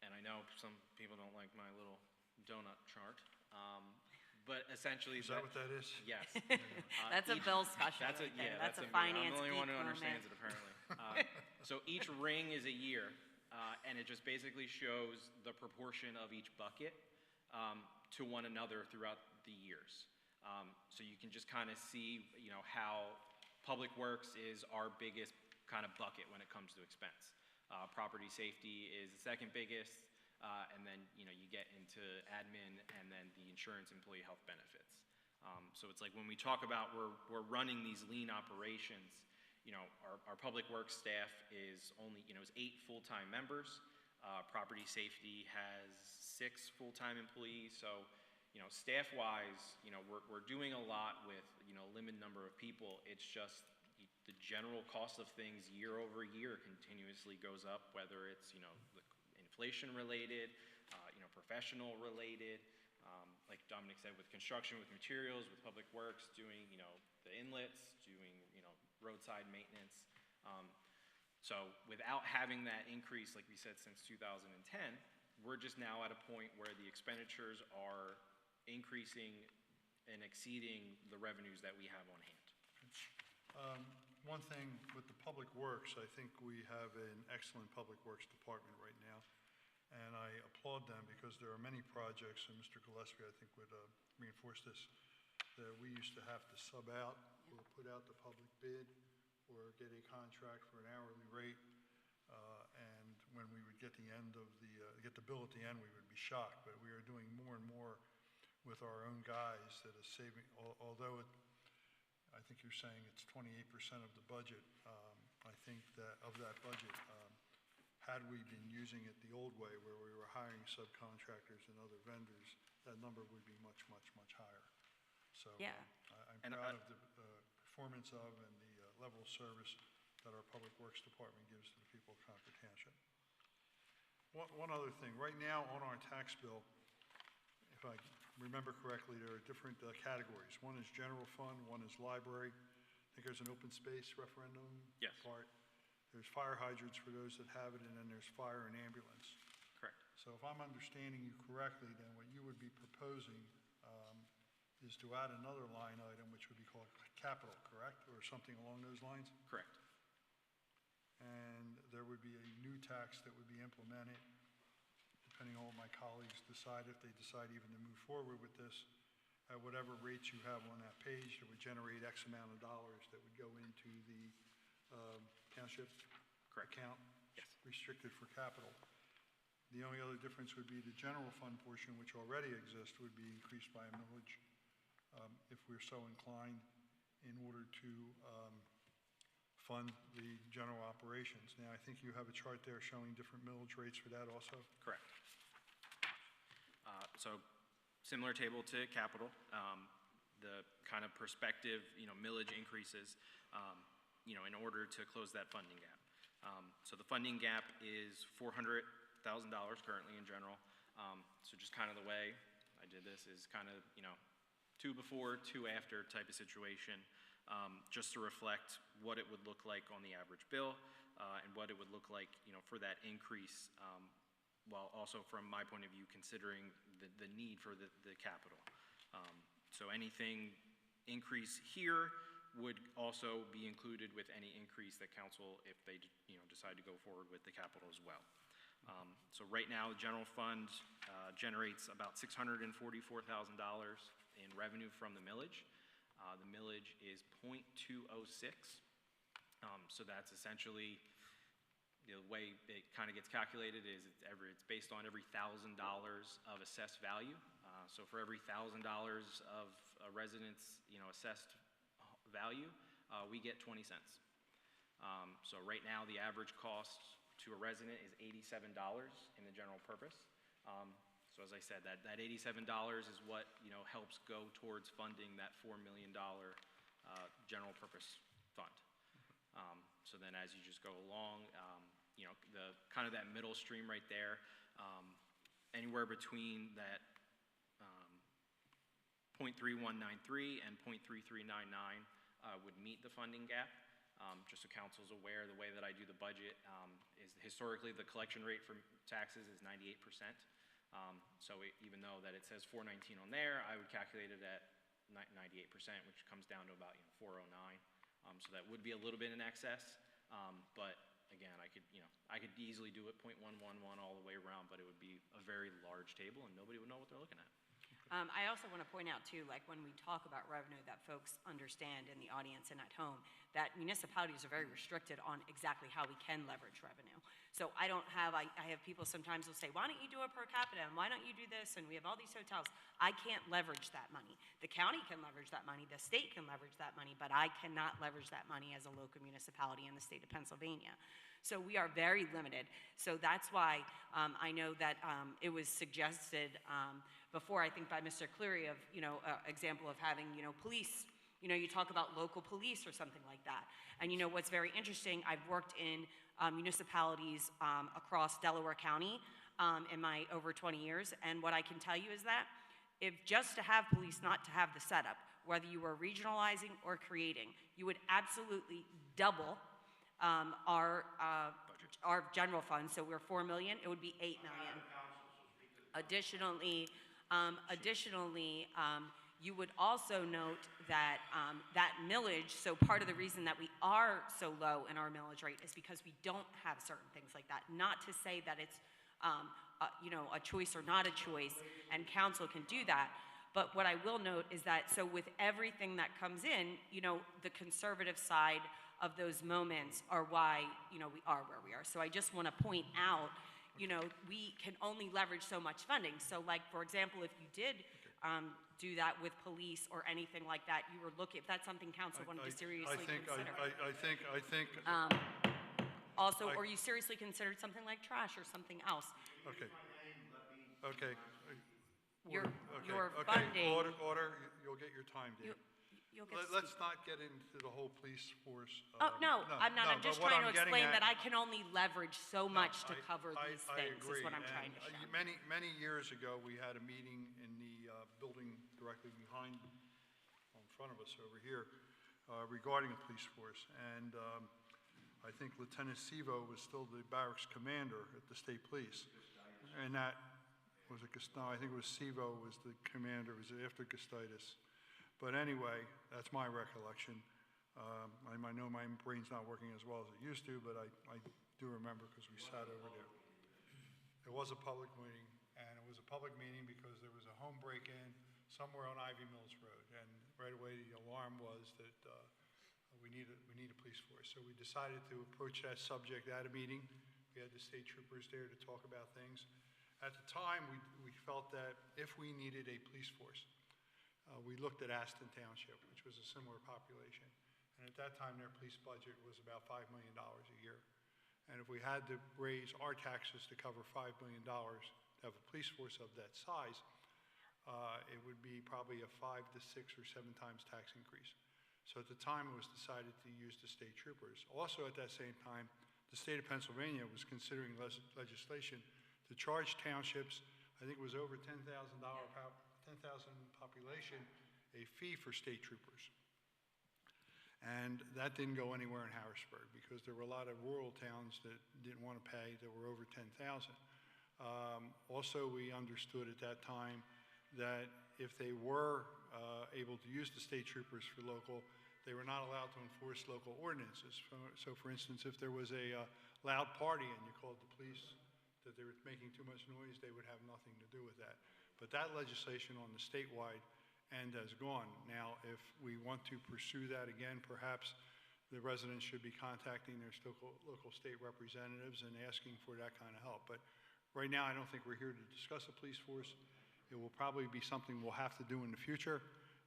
S3: And I know some people don't like my little donut chart, but essentially—
S1: Is that what that is?
S3: Yes.
S2: That's a Bill special.
S3: That's a,
S2: right there.
S3: yeah,
S2: That's a
S3: I'm
S2: finance
S3: the only one who
S2: geek
S3: understands
S2: moment.
S3: it, apparently. So each ring is a year, and it just basically shows the proportion of each bucket to one another throughout the years. So you can just kind of see, how public works is our biggest kind of bucket when it comes to expense. Property safety is the second biggest, and then, you get into admin and then the insurance, employee health benefits. So it's like when we talk about we're running these lean operations, our public works staff is only, is 8 full-time members. Property safety has 6 full-time employees. So, staff-wise, we're doing a lot with, a limited number of people. It's just the general cost of things year over year continuously goes up, whether it's, the inflation related, professional related, like Dominic said, with construction, with materials, with public works, doing, the inlets, doing, roadside maintenance. So without having that increase, like we said, since 2010, we're just now at a point where the expenditures are increasing and exceeding the revenues that we have on hand.
S1: One thing with the public works, I think we have an excellent public works department right now. And I applaud them because there are many projects, and Mr. Gillespie, I think, would reinforce this, that we used to have to sub out or put out the public bid or get a contract for an hourly rate. And when we would get the bill at the end, we would be shocked. But we are doing more and more with our own guys that is saving, although I think you're saying it's 28% of the budget. I think that of that budget, had we been using it the old way, where we were hiring subcontractors and other vendors, that number would be much, much, much higher. So
S2: Yeah.
S1: I'm
S3: And
S1: proud of the performance of and the level of service that our Public Works Department gives to the people of Concord Township. One other thing, right now on our tax bill, if I remember correctly, there are different categories. One is general fund, one is library. I think there's an open space referendum
S3: Yes.
S1: part. There's fire hydrants for those that have it, and then there's fire and ambulance.
S3: Correct.
S1: So if I'm understanding you correctly, then what you would be proposing is to add another line item, which would be called capital, correct? Or something along those lines?
S3: Correct.
S1: And there would be a new tax that would be implemented, depending on what my colleagues decide, if they decide even to move forward with this, at whatever rates you have on that page, that would generate X amount of dollars that would go into the township
S3: Correct.
S1: account
S3: Yes.
S1: restricted for capital. The only other difference would be the general fund portion, which already exists, would be increased by a millage, if we're so inclined, in order to fund the general operations. Now, I think you have a chart there showing different millage rates for that also.
S3: Correct. So similar table to capital, the kind of perspective, millage increases, in order to close that funding gap. So the funding gap is $400,000 currently in general. So just kind of the way I did this is kind of, two before, two after type of situation, just to reflect what it would look like on the average bill, and what it would look like, for that increase, while also from my point of view, considering the need for the capital. So anything increase here would also be included with any increase that council, if they, decide to go forward with the capital as well. So right now, the general fund generates about $644,000 in revenue from the millage. The millage is 0.206. So that's essentially, the way it kind of gets calculated is it's based on every $1,000 of assessed value. So for every $1,000 of a resident's, assessed value, we get 20 cents. So right now, the average cost to a resident is $87 in the general purpose. So as I said, that $87 is what, helps go towards funding that $4 million general purpose fund. So then as you just go along, the kind of that middle stream right there, anywhere between that 0.3193 and 0.3399 would meet the funding gap. Just so council's aware, the way that I do the budget is historically the collection rate for taxes is 98%. So even though that it says 419 on there, I would calculate it at 98%, which comes down to about 409. So that would be a little bit in excess, but again, I could easily do it 0.111 all the way around, but it would be a very large table and nobody would know what they're looking at.
S2: I also want to point out too, like when we talk about revenue, that folks understand in the audience and at home, that municipalities are very restricted on exactly how we can leverage revenue. So I have people sometimes will say, why don't you do it per capita, and why don't you do this, and we have all these hotels. I can't leverage that money. The county can leverage that money, the state can leverage that money, but I cannot leverage that money as a local municipality in the state of Pennsylvania. So we are very limited. So that's why I know that it was suggested before, I think by Mr. Cleary, of, example of having, police, you talk about local police or something like that. And what's very interesting, I've worked in municipalities across Delaware County in my over 20 years, and what I can tell you is that if just to have police, not to have the setup, whether you were regionalizing or creating, you would absolutely double our general fund. So we're 4 million, it would be 8 million. Additionally, you would also note that that millage, so part of the reason that we are so low in our millage rate is because we don't have certain things like that. Not to say that it's a choice or not a choice, and council can do that. But what I will note is that, so with everything that comes in, the conservative side of those moments are why, we are where we are. So I just want to point out, we can only leverage so much funding. So like, for example, if you did do that with police or anything like that, you were looking, if that's something council wanted to seriously consider.
S1: I think.
S2: Also, or you seriously considered something like trash or something else.
S1: Okay. Okay.
S2: Your
S1: Okay.
S2: funding.
S1: Order, you'll get your time, Dave.
S2: you'll get to
S1: Let's
S2: speak.
S1: not get into the whole police force.
S2: Oh, no, I'm not. I'm
S1: but
S2: just
S1: what
S2: trying to
S1: I'm getting
S2: explain
S1: at-
S2: that I can only leverage so much to
S1: I-
S2: cover
S1: I-
S2: these
S1: I
S2: things, is
S1: agree.
S2: what I'm trying
S1: And,
S2: to show.
S1: Many years ago, we had a meeting in the building directly behind, in front of us over here, regarding a police force. And I think Lieutenant Sevo was still the barracks commander at the state police. And that was no, I think it was Sevo was the commander, it was after Gustitis. But anyway, that's my recollection. I know my brain's not working as well as it used to, but I do remember because we sat over there. It was a public meeting, and it was a public meeting because there was a home break-in somewhere on Ivy Mills Road. And right away, the alarm was that we need a police force. So we decided to approach that subject at a meeting. We had the state troopers there to talk about things. At the time, we felt that if we needed a police force, we looked at Aston Township, which was a similar population. And at that time, their police budget was about $5 million a year. And if we had to raise our taxes to cover $5 million to have a police force of that size, it would be probably a 5 to 6 or 7 times tax increase. So at the time, it was decided to use the state troopers. Also at that same time, the state of Pennsylvania was considering legislation to charge townships, I think it was over $10,000 population, a fee for state troopers. And that didn't go anywhere in Harrisburg because there were a lot of rural towns that didn't want to pay that were over 10,000. Also, we understood at that time that if they were able to use the state troopers for local, they were not allowed to enforce local ordinances. So for instance, if there was a loud party and you called the police that they were making too much noise, they would have nothing to do with that. But that legislation on the statewide end has gone. Now, if we want to pursue that again, perhaps the residents should be contacting their local state representatives and asking for that kind of help. But right now, I don't think we're here to discuss a police force. It will probably be something we'll have to do in the future,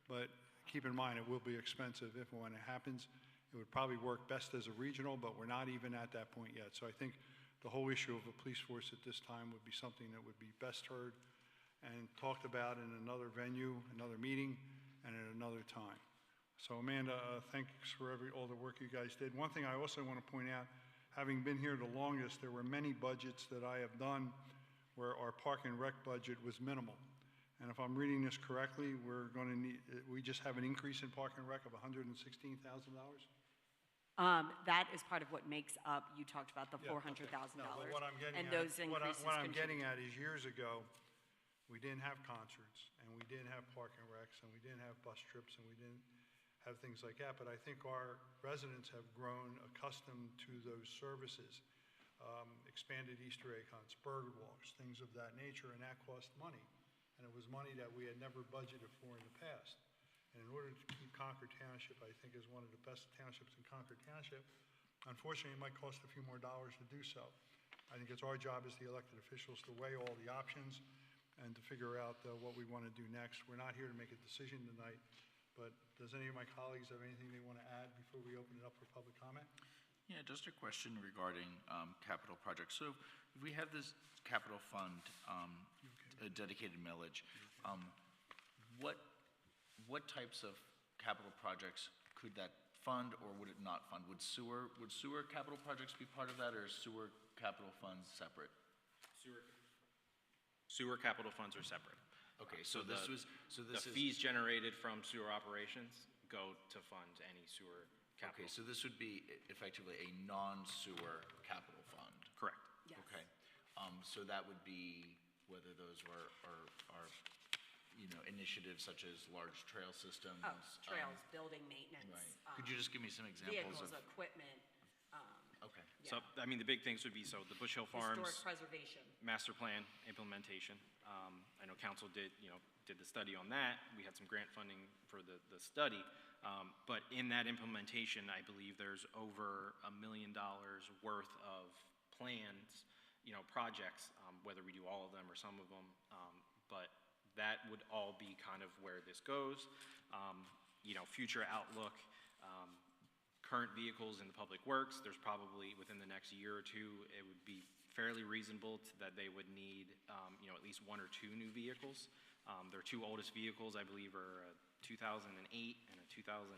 S1: but keep in mind, it will be expensive if and when it happens. It would probably work best as a regional, but we're not even at that point yet. So I think the whole issue of a police force at this time would be something that would be best heard and talked about in another venue, another meeting, and at another time. So Amanda, thanks for all the work you guys did. One thing I also want to point out, having been here the longest, there were many budgets that I have done where our park and rec budget was minimal. And if I'm reading this correctly, we just have an increase in park and rec of $116,000?
S2: That is part of what makes up, you talked about the
S1: Yeah, okay.
S2: $400,000.
S1: No, but what I'm getting
S2: and
S1: at-
S2: those increases
S1: What I'm
S2: contribute.
S1: getting at is years ago, we didn't have concerts, and we didn't have park and recs, and we didn't have bus trips, and we didn't have things like that. But I think our residents have grown accustomed to those services. Expanded Easter egg hunts, bird walks, things of that nature, and that cost money. And it was money that we had never budgeted for in the past. And in order to keep Concord Township, I think, is one of the best townships in Concord Township, unfortunately, it might cost a few more dollars to do so. I think it's our job as the elected officials to weigh all the options and to figure out what we want to do next. We're not here to make a decision tonight, but does any of my colleagues have anything they want to add before we open it up for public comment?
S5: Yeah, just a question regarding capital projects. So if we have this capital fund, a dedicated millage, what types of capital projects could that fund or would it not fund? Would sewer capital projects be part of that, or is sewer capital funds separate?
S3: Sewer capital funds are separate.
S5: Okay,
S3: The fees generated from sewer operations go to fund any sewer capital.
S5: Okay, so this would be effectively a non-sewer capital fund.
S3: Correct.
S2: Yes.
S5: Okay, so that would be whether those are initiatives such as large trail systems.
S2: Oh, trails, building maintenance.
S5: Right. Could you just give me some examples
S2: Vehicles,
S5: of?
S2: equipment,
S5: Okay.
S3: So, I mean, the big things would be, the Bush Hill Farms
S2: historic preservation.
S3: master plan implementation. I know council did the study on that. We had some grant funding for the study. But in that implementation, I believe there's over $1 million worth of plans, projects, whether we do all of them or some of them. But that would all be kind of where this goes. Future outlook, current vehicles in the public works, there's probably within the next year or two, it would be fairly reasonable that they would need, at least 1 or 2 new vehicles. Their two oldest vehicles, I believe, are a 2008 and a 2010,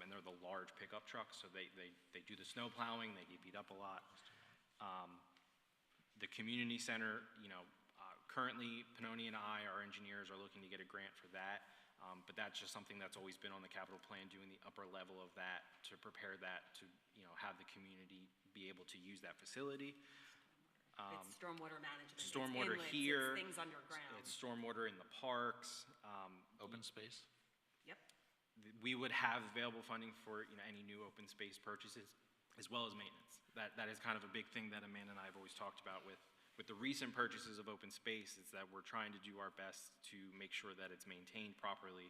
S3: and they're the large pickup trucks, so they do the snow plowing, they get beat up a lot. The community center, currently Pannoni and our engineers are looking to get a grant for that, but that's just something that's always been on the capital plan, doing the upper level of that to prepare that to, have the community be able to use that facility.
S2: It's stormwater management. It's
S3: Stormwater
S2: inlets,
S3: here.
S2: It's things underground.
S3: It's stormwater in the parks.
S5: Open space?
S2: Yep.
S3: We would have available funding for, any new open space purchases, as well as maintenance. That is kind of a big thing that Amanda and I have always talked about with the recent purchases of open space, is that we're trying to do our best to make sure that it's maintained properly,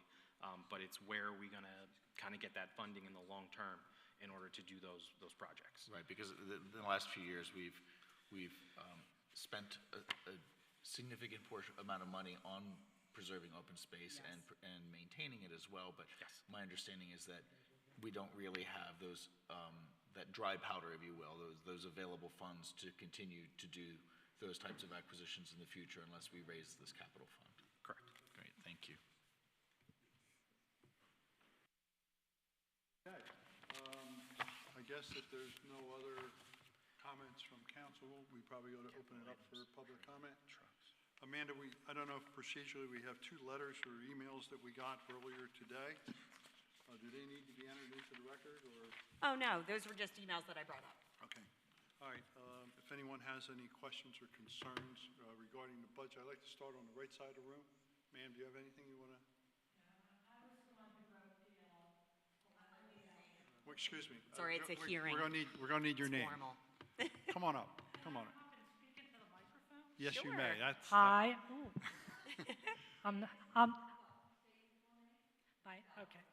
S3: but it's where we're going to kind of get that funding in the long term in order to do those projects.
S5: Right, because in the last few years, we've spent a significant amount of money on preserving open space
S2: Yes.
S5: and maintaining it as well, but
S3: Yes.
S5: my understanding is that we don't really have those, that dry powder, if you will, those available funds to continue to do those types of acquisitions in the future unless we raise this capital fund.
S3: Correct.
S5: Great, thank you.
S1: Okay, I guess if there's no other comments from council, we probably ought to open it up for public comment. Amanda, I don't know if procedurally we have two letters or emails that we got earlier today. Do they need to be entered into the record, or?
S2: Oh, no, those were just emails that I brought up.
S1: Okay, all right, if anyone has any questions or concerns regarding the budget, I'd like to start on the right side of the room. Ma'am, do you have anything you want to? Well, excuse me.
S2: Sorry, it's a hearing.
S1: We're gonna need your
S2: It's
S1: name.
S2: formal.
S1: Come on up, come on up. Yes, you may.
S2: Sure.
S6: Hi. Ooh. I'm, hi, okay.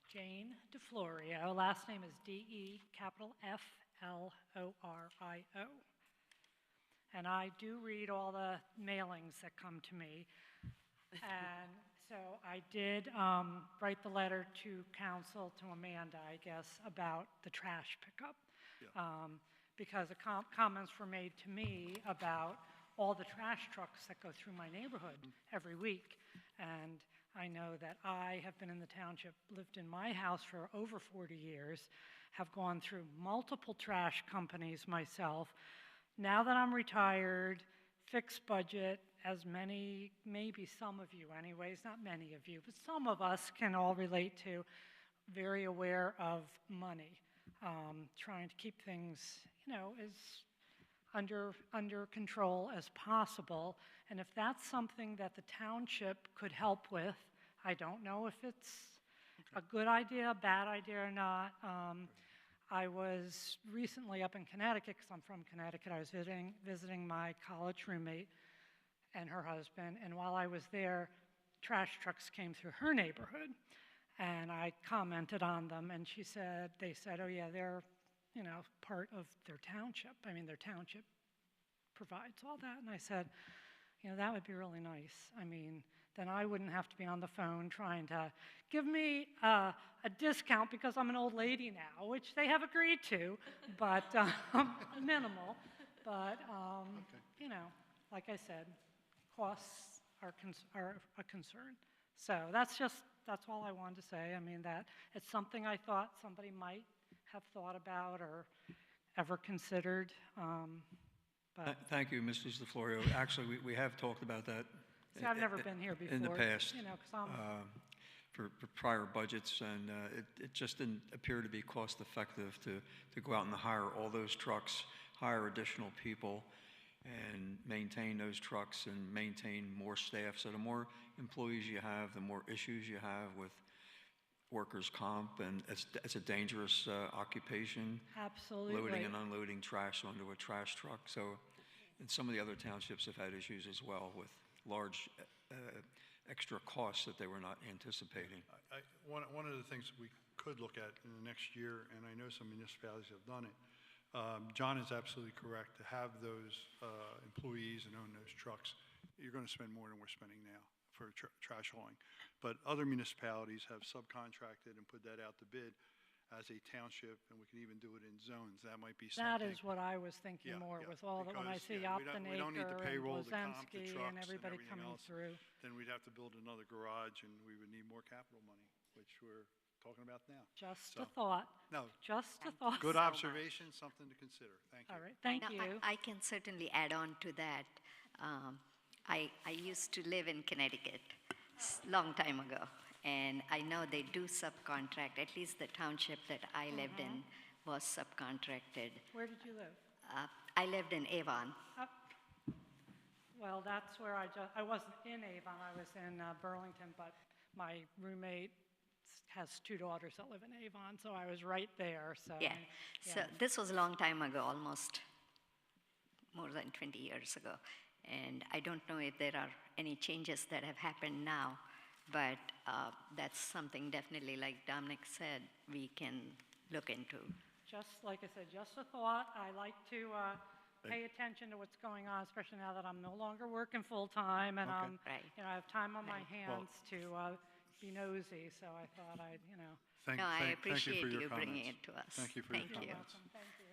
S6: Jane DeFlorio, last name is D-E, capital F-L-O-R-I-O. And I do read all the mailings that come to me. And so I did write the letter to council, to Amanda, I guess, about the trash pickup.
S1: Yeah.
S6: Because the comments were made to me about all the trash trucks that go through my neighborhood every week. And I know that I have been in the township, lived in my house for over 40 years, have gone through multiple trash companies myself. Now that I'm retired, fixed budget, as many, maybe some of you anyways, not many of you, but some of us can all relate to, very aware of money, trying to keep things, as under control as possible. And if that's something that the township could help with, I don't know if it's a good idea, a bad idea or not. I was recently up in Connecticut, because I'm from Connecticut. I was visiting my college roommate and her husband, and while I was there, trash trucks came through her neighborhood, and I commented on them, and they said, oh yeah, they're, part of their township. I mean, their township provides all that, and I said, that would be really nice. I mean, then I wouldn't have to be on the phone trying to give me a discount because I'm an old lady now, which they have agreed to, but minimal. But, like I said, costs are a concern. So that's all I wanted to say. I mean, that it's something I thought somebody might have thought about or ever considered.
S4: Thank you, Mrs. DeFlorio. Actually, we have talked about that.
S6: See, I've never been here before.
S4: In the past.
S6: 'Cause I'm
S4: For prior budgets, and it just didn't appear to be cost effective to go out and hire all those trucks, hire additional people, and maintain those trucks and maintain more staff. So the more employees you have, the more issues you have with workers' comp, and it's a dangerous occupation.
S6: Absolutely.
S4: Loading and unloading trash onto a trash truck. So, and some of the other townships have had issues as well with large extra costs that they were not anticipating.
S1: One of the things we could look at in the next year, and I know some municipalities have done it, John is absolutely correct. To have those employees and own those trucks, you're going to spend more than we're spending now for trash hauling. But other municipalities have subcontracted and put that out to bid. as a township, and we can even do it in zones. That might be
S6: That
S1: something.
S6: is what I was thinking
S1: Yeah,
S6: more
S1: yeah,
S6: with all that, when I
S1: because,
S6: see
S1: yeah, we don't need the
S6: Optinaker and
S1: payroll, the comp, the
S6: Blazinski
S1: trucks,
S6: and
S1: and
S6: everybody
S1: everything
S6: coming
S1: else.
S6: through.
S1: Then we'd have to build another garage, and we would need more capital money, which we're talking about now.
S6: Just
S1: So,
S6: a thought,
S1: No,
S6: just a
S2: Thank you.
S6: thought.
S1: good
S2: so much.
S1: observation, something to consider. Thank you.
S6: All right, thank
S7: Now,
S6: you.
S7: I can certainly add on to that. I used to live in Connecticut long time ago, and I know they do subcontract. At least the township that I lived in was subcontracted.
S6: Where did you live?
S7: I lived in Avon.
S6: Well, that's where I wasn't in Avon, I was in Burlington, but my roommate has 2 daughters that live in Avon, so I was right there, so.
S7: Yeah. So this was a long time ago, almost more than 20 years ago. And I don't know if there are any changes that have happened now, but that's something definitely, like Dominic said, we can look into.
S6: Just, like I said, just a thought. I like to pay attention to what's going on, especially now that I'm no longer working full-time, and
S1: Okay.
S7: Right.
S6: I have time on my hands to be nosy, so I thought I'd.
S1: Thank-
S7: No, I
S1: thank you
S7: appreciate
S1: for your
S7: you bringing
S1: comments.
S7: it to us.
S1: Thank you for your
S7: Thank
S6: You're
S1: comments.
S6: welcome, thank you.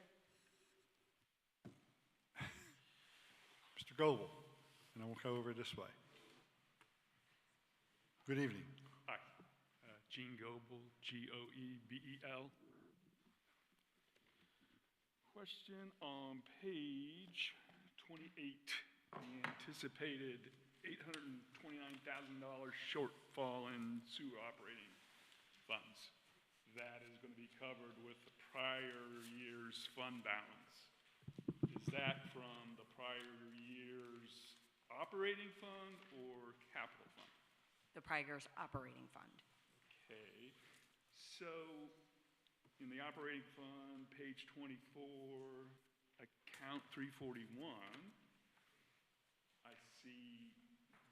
S1: Mr. Goebel, and then we'll go over this way. Good evening.
S8: Hi, Gene Goebel, Goebel. Question on page 28, the anticipated $829,000 shortfall in sewer operating funds. That is going to be covered with the prior year's fund balance. Is that from the prior year's operating fund or capital fund?
S2: The Prager's operating fund.
S8: Okay, so in the operating fund, page 24, account 341, I see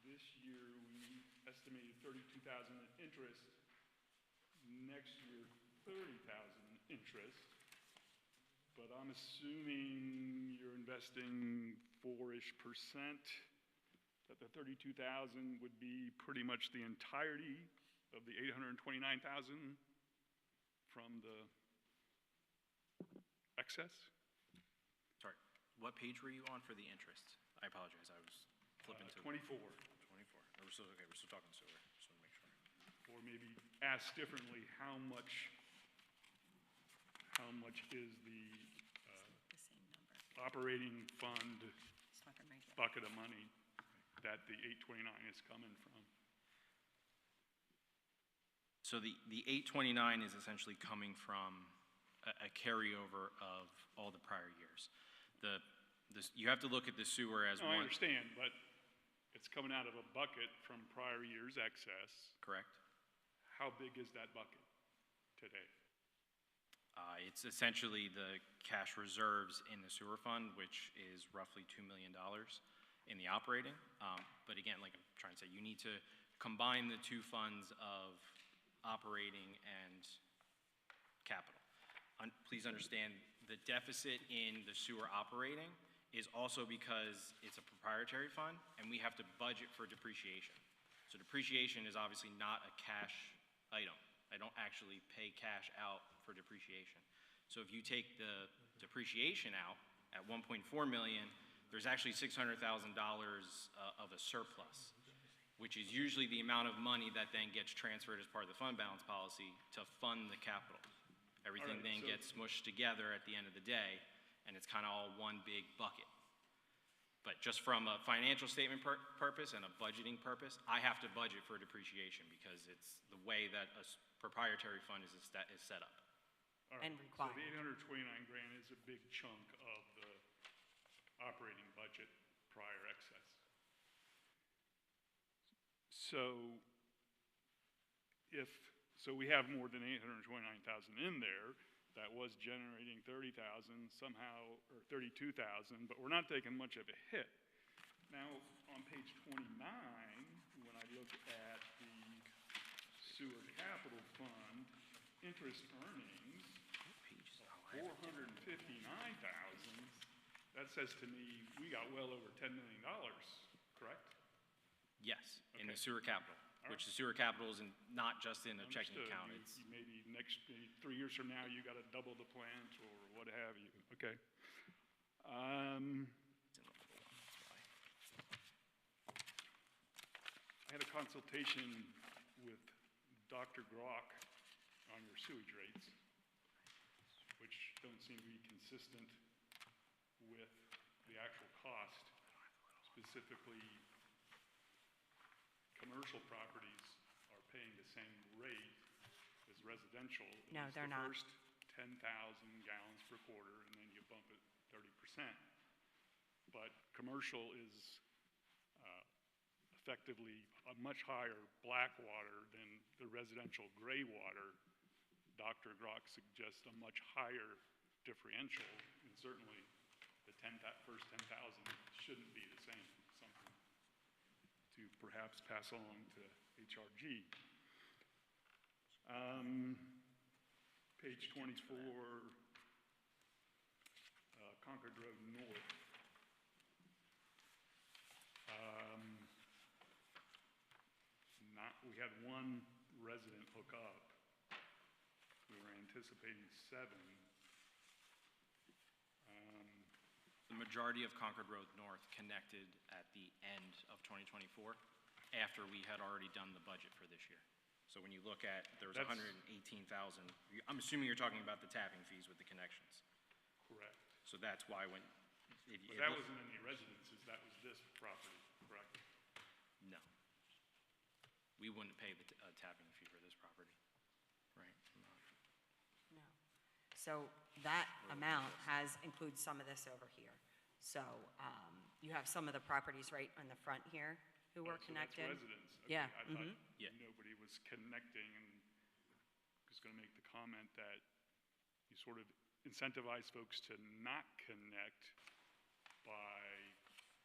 S8: this year we estimated 32,000 in interest, next year 30,000 in interest, but I'm assuming you're investing 4-ish%, that the 32,000 would be pretty much the entirety of the 829,000 from the excess?
S3: Sorry, what page were you on for the interest? I apologize, I was flipping to.
S8: 24.
S3: 24. We're still, okay, we're still talking sewer, just want to make sure.
S8: Or maybe asked differently, how much is the
S2: The same number.
S8: operating fund
S2: It's not gonna make it.
S8: bucket of money that the 829 is coming from?
S3: So the 829 is essentially coming from a carryover of all the prior years. You have to look at the sewer as
S8: No, I
S3: one.
S8: understand, but it's coming out of a bucket from prior year's excess.
S3: Correct?
S8: How big is that bucket today?
S3: It's essentially the cash reserves in the sewer fund, which is roughly $2 million in the operating. But again, like I'm trying to say, you need to combine the two funds of operating and capital. Please understand, the deficit in the sewer operating is also because it's a proprietary fund, and we have to budget for depreciation. So depreciation is obviously not a cash item. I don't actually pay cash out for depreciation. So if you take the depreciation out at 1.4 million, there's actually $600,000 of a surplus, which is usually the amount of money that then gets transferred as part of the fund balance policy to fund the capital. Everything
S8: All right,
S3: then
S8: so-
S3: gets smushed together at the end of the day, and it's kind of all one big bucket. But just from a financial statement purpose and a budgeting purpose, I have to budget for depreciation because it's the way that a proprietary fund is set up.
S8: All right,
S2: And
S8: so
S2: required.
S8: the 829 grand is a big chunk of the operating budget prior excess. So so we have more than 829,000 in there that was generating 30,000 somehow, or 32,000, but we're not taking much of a hit. Now, on page 29, when I look at the sewer capital fund, interest earnings, 459,000, that says to me, we got well over $10 million, correct?
S3: Yes, in the
S8: Okay.
S3: sewer capital. which the sewer capital is not just in a checking
S8: Understood.
S3: account.
S8: Maybe 3 years from now, you got to double the plant or what have you. Okay.
S3: It's in the little one, that's why.
S8: I had a consultation with Dr. Grock on your sewage rates, which don't seem to be consistent with the actual cost. Specifically, commercial properties are paying the same rate as residential. at
S2: No,
S8: least
S2: they're not.
S8: The first 10,000 gallons per quarter, and then you bump it 30%. But commercial is effectively a much higher black water than the residential gray water. Dr. Grock suggests a much higher differential, and certainly the first 10,000 shouldn't be the same. Something to perhaps pass along to HRG. Page 24, Concord Road North. We had one resident hook up. We were anticipating 7.
S3: The majority of Concord Road North connected at the end of 2024, after we had already done the budget for this year. So when you look at, there was
S8: That's-
S3: 118,000, I'm assuming you're talking about the tapping fees with the connections.
S8: Correct.
S3: So that's why when, if you.
S8: But that wasn't any residences, that was this property, correct?
S3: No. We wouldn't pay the tapping fee for this property, right?
S2: No. So that amount includes some of this over here. So you have some of the properties right on the front here who were
S8: So
S2: connected.
S8: that's residents. Okay,
S2: Yeah,
S8: I thought
S3: Yeah.
S8: nobody was connecting, and I was going to make the comment that you sort of incentivize folks to not connect by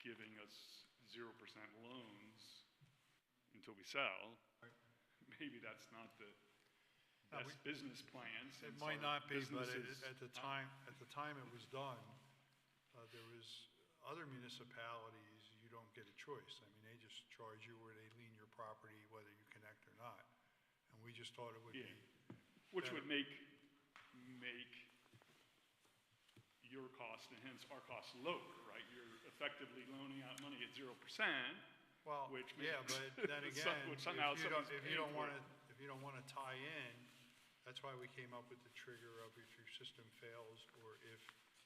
S8: giving us 0% loans until we sell. Maybe that's not the best business plan.
S1: It
S8: since
S1: might
S8: our
S1: not be, but
S8: businesses-
S1: at the time it was done, there was other municipalities, you don't get a choice. I mean, they just charge you or they lien your property whether you connect or not. And we just thought it would
S8: Yeah.
S1: be,
S8: Which would make your cost and hence our costs lower, right? You're effectively loaning out money at 0%.
S1: well,
S8: Which
S1: yeah,
S8: makes-
S1: but then
S8: some-
S1: again,
S8: which somehow
S1: if you
S8: somebody's
S1: don't
S8: paying for
S1: want
S8: it.
S1: to, if you don't want to tie in, that's why we came up with the trigger of if your system fails or if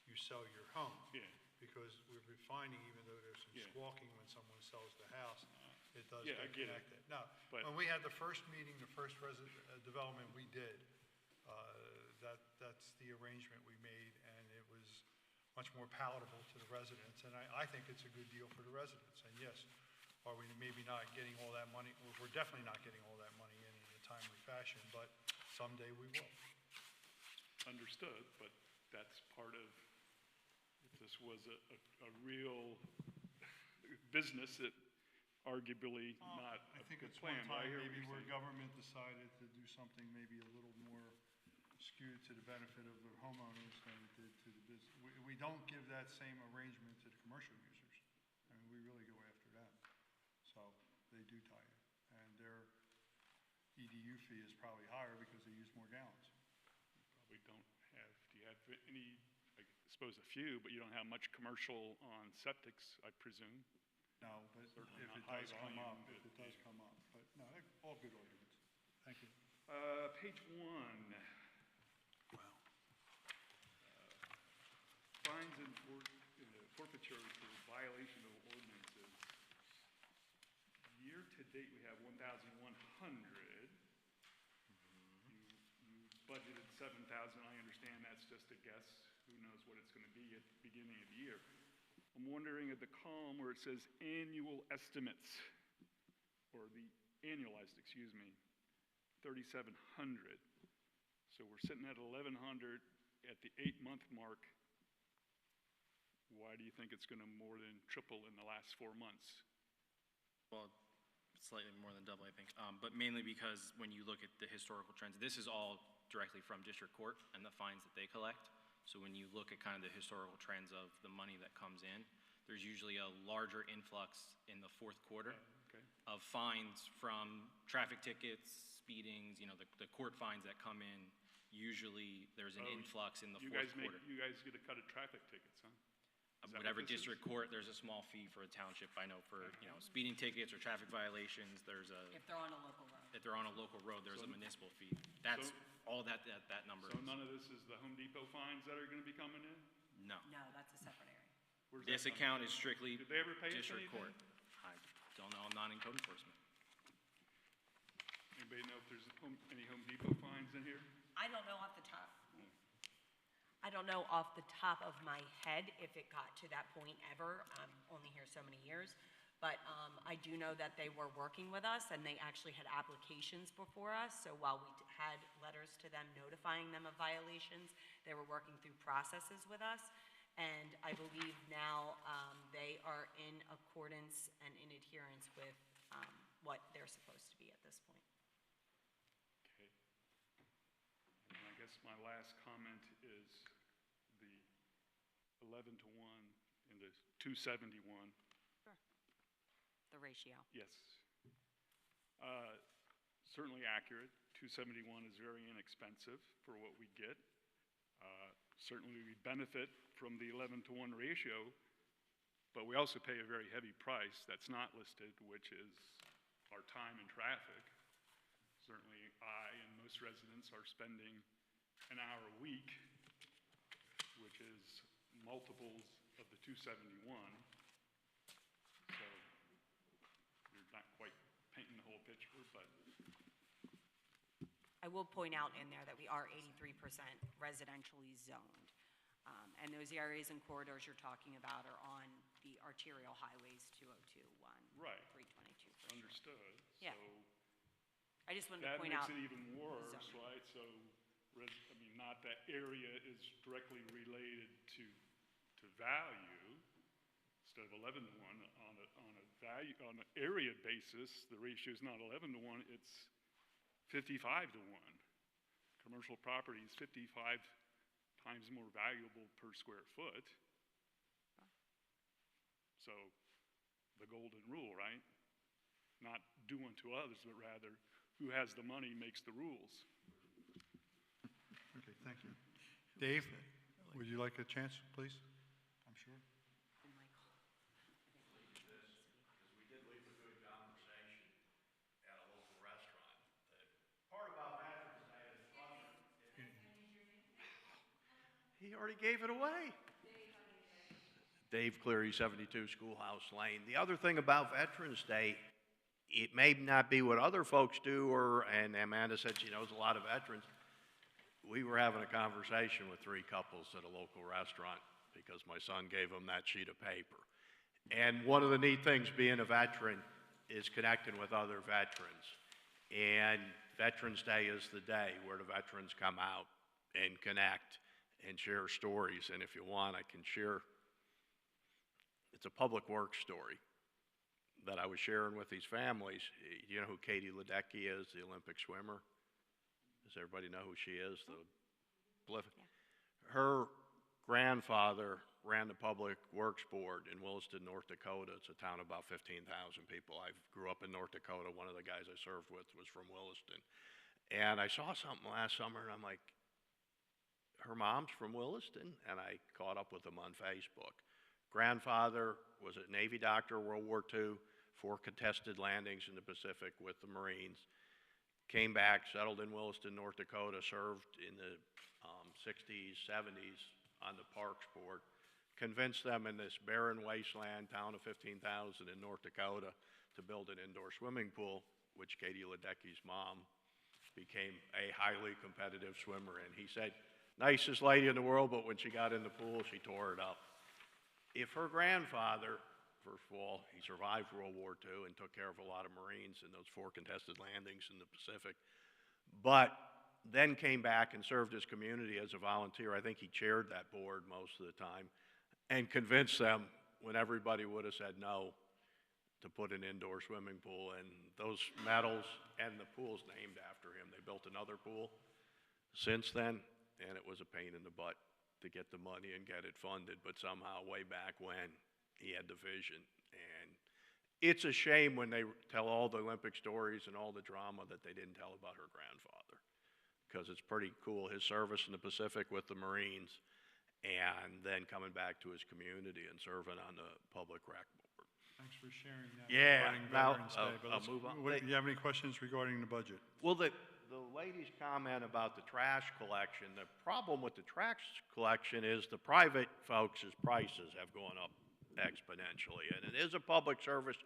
S1: you sell your home.
S8: Yeah.
S1: Because we've been finding, even though there's some
S8: Yeah.
S1: squawking when someone sells the house, it does
S8: Yeah, I
S1: get
S8: get it.
S1: connected. Now,
S8: But-
S1: when we had the first meeting, the first development we did, that's the arrangement we made, and it was much more palatable to the residents, and I think it's a good deal for the residents. And yes, are we maybe not getting all that money, well, we're definitely not getting all that money in a timely fashion, but someday we will.
S8: Understood, but that's part of, if this was a real business, that arguably not
S1: I
S8: a
S1: think
S8: good
S1: it's one
S8: plan. but I
S1: time
S8: hear what
S1: maybe
S8: you're
S1: where
S8: saying.
S1: government decided to do something maybe a little more skewed to the benefit of the homeowners than it did to the business. We don't give that same arrangement to the commercial users. I mean, we really go after them. So they do tie in. And their EDU fee is probably higher because they use more gallons.
S8: Probably don't have, do you have any, I suppose a few, but you don't have much commercial on septics, I presume?
S1: No, but
S8: Certainly
S1: if
S8: not
S1: it
S8: high
S1: does come up,
S8: volume,
S1: if it
S8: but-
S1: does come up. But no, they're all good arguments. Thank you.
S8: Page 1.
S1: Wow.
S8: Fines and forfeiture for violation of ordinances. Year to date, we have 1,100. You budgeted 7,000. I understand that's just a guess. Who knows what it's going to be at the beginning of the year. I'm wondering at the column where it says annual estimates, or the annualized, 3,700. So we're sitting at 1,100 at the 8-month mark. Why do you think it's going to more than triple in the last 4 months?
S3: Well, slightly more than double, I think. But mainly because when you look at the historical trends, this is all directly from district court and the fines that they collect. So when you look at kind of the historical trends of the money that comes in, there's usually a larger influx in the fourth quarter
S8: Okay.
S3: of fines from traffic tickets, speedings, you know, the court fines that come in. Usually, there's an influx in the fourth quarter.
S8: You guys get a cut of traffic tickets, huh? Is that
S3: Whatever
S8: what this is?
S3: district court, there's a small fee for a township. I know for, you know, speeding tickets or traffic violations, there's a,
S2: If they're on a local road.
S3: if they're on a local road, there's a municipal fee. That's all that number
S8: So
S3: is.
S8: none of this is the Home Depot fines that are gonna be coming in?
S3: No.
S2: No, that's a separate area.
S8: Where's
S3: This
S8: that coming
S3: account is strictly
S8: Did they ever pay us
S3: district
S8: anything?
S3: court. I don't know, I'm not in code enforcement.
S8: from? Anybody know if there's any Home Depot fines in here?
S2: I don't know off the top. I don't know off the top of my head if it got to that point ever. I'm only here so many years. But I do know that they were working with us, and they actually had applications before us. So while we had letters to them notifying them of violations, they were working through processes with us. And I believe now they are in accordance and in adherence with what they're supposed to be at this point.
S8: Okay. And I guess my last comment is the 11 to 1 and the 271.
S2: The ratio.
S8: Yes. Certainly accurate. 271 is very inexpensive for what we get. Certainly we benefit from the 11 to 1 ratio, but we also pay a very heavy price that's not listed, which is our time and traffic. Certainly I and most residents are spending an hour a week, which is multiples of the 271. So you're not quite painting the whole picture, but
S2: I will point out in there that we are 83% residentially zoned. And those areas and corridors you're talking about are on the arterial highways 202, 1,
S8: Right.
S2: 322. for sure.
S8: understood.
S2: Yeah.
S8: So
S2: I just wanted to
S8: that
S2: point out.
S8: makes it even worse,
S2: zoning.
S8: right? So, I mean, not that area is directly related to value. Instead of 11 to 1 on a value, on an area basis, the ratio is not 11 to 1, it's 55 to 1. Commercial property is 55 times more valuable per square foot. So, the golden rule, right? Not do unto others, but rather who has the money makes the rules.
S1: Okay, thank you. Dave, would you like a chance, please? I'm sure.
S2: And Michael.
S9: We did leave a good conversation at a local restaurant. The part about Veterans Day is funny. He already gave it away. Dave Cleary, 72 Schoolhouse Lane. The other thing about Veterans Day, it may not be what other folks do, and Amanda said she knows a lot of veterans. We were having a conversation with 3 couples at a local restaurant because my son gave them that sheet of paper. And one of the neat things being a veteran is connecting with other veterans. And Veterans Day is the day where the veterans come out and connect and share stories. And if you want, I can share. It's a public works story that I was sharing with these families. You know who Katie Ledecky is, the Olympic swimmer? Does everybody know who she is? Her grandfather ran the Public Works Board in Williston, North Dakota. It's a town of about 15,000 people. I grew up in North Dakota. One of the guys I served with was from Williston. And I saw something last summer, and I'm like, her mom's from Williston? And I caught up with them on Facebook. Grandfather was a Navy doctor, World War II, 4 contested landings in the Pacific with the Marines. Came back, settled in Williston, North Dakota, served in the 60s, 70s on the Parks Board. Convinced them in this barren wasteland town of 15,000 in North Dakota to build an indoor swimming pool, which Katie Ledecky's mom became a highly competitive swimmer in. He said, nicest lady in the world, but when she got in the pool, she tore it up. If her grandfather, first of all, he survived World War II and took care of a lot of Marines in those 4 contested landings in the Pacific, but then came back and served his community as a volunteer. I think he chaired that board most of the time and convinced them when everybody would have said no to put an indoor swimming pool, and those medals and the pool's named after him. They built another pool since then, and it was a pain in the butt to get the money and get it funded, but somehow way back when he had the vision, and it's a shame when they tell all the Olympic stories and all the drama that they didn't tell about her grandfather. Because it's pretty cool, his service in the Pacific with the Marines, and then coming back to his community and serving on the public rec board.
S1: Thanks for sharing that.
S9: Yeah,
S1: regarding
S9: now,
S1: Veterans Day, but
S9: I'll
S1: let's-
S9: move on.
S1: Do you have any questions regarding the budget?
S9: Well, the lady's comment about the trash collection, the problem with the trash collection is the private folks' prices have gone up exponentially. And it is a public service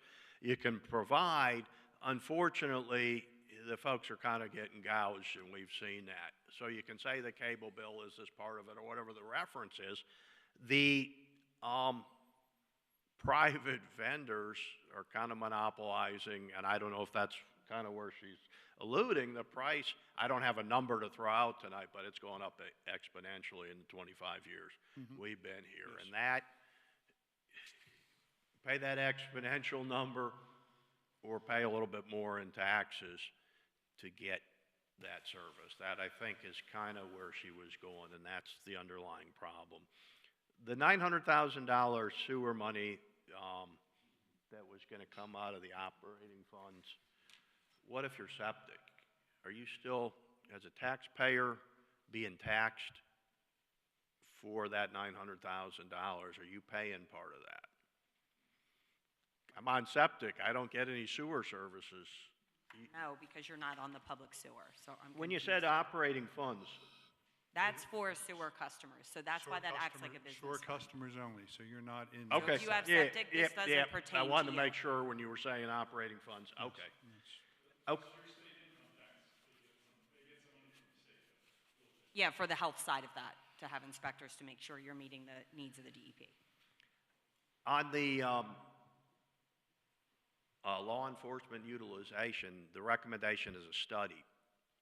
S9: you can provide. Unfortunately, the folks are kind of getting gouged, and we've seen that. So you can say the cable bill is this part of it, or whatever the reference is. The private vendors are kind of monopolizing, and I don't know if that's kind of where she's alluding, the price. I don't have a number to throw out tonight, but it's gone up exponentially in the 25 years we've been here.
S1: Yes.
S9: And that, pay that exponential number or pay a little bit more in taxes to get that service. That, I think, is kind of where she was going, and that's the underlying problem. The $900,000 sewer money that was going to come out of the operating funds, what if you're septic? Are you still, as a taxpayer, being taxed for that $900,000? Are you paying part of that? I'm on septic. I don't get any sewer services.
S2: No, because you're not on the public sewer, so I'm
S9: When you
S2: confused.
S9: said operating funds,
S2: That's for sewer customers, so that's why that acts like a business
S1: Sewer
S2: fund.
S1: customers only, so you're not in.
S2: So if
S9: okay.
S2: you have
S9: yeah,
S2: septic,
S9: yeah,
S2: this doesn't
S9: yeah.
S2: pertain
S9: I
S2: to
S9: wanted to
S2: you.
S9: make sure when you were saying operating funds. Okay. Okay.
S2: Yeah, for the health side of that, to have inspectors to make sure you're meeting the needs of the DEP.
S9: On the law enforcement utilization, the recommendation is a study.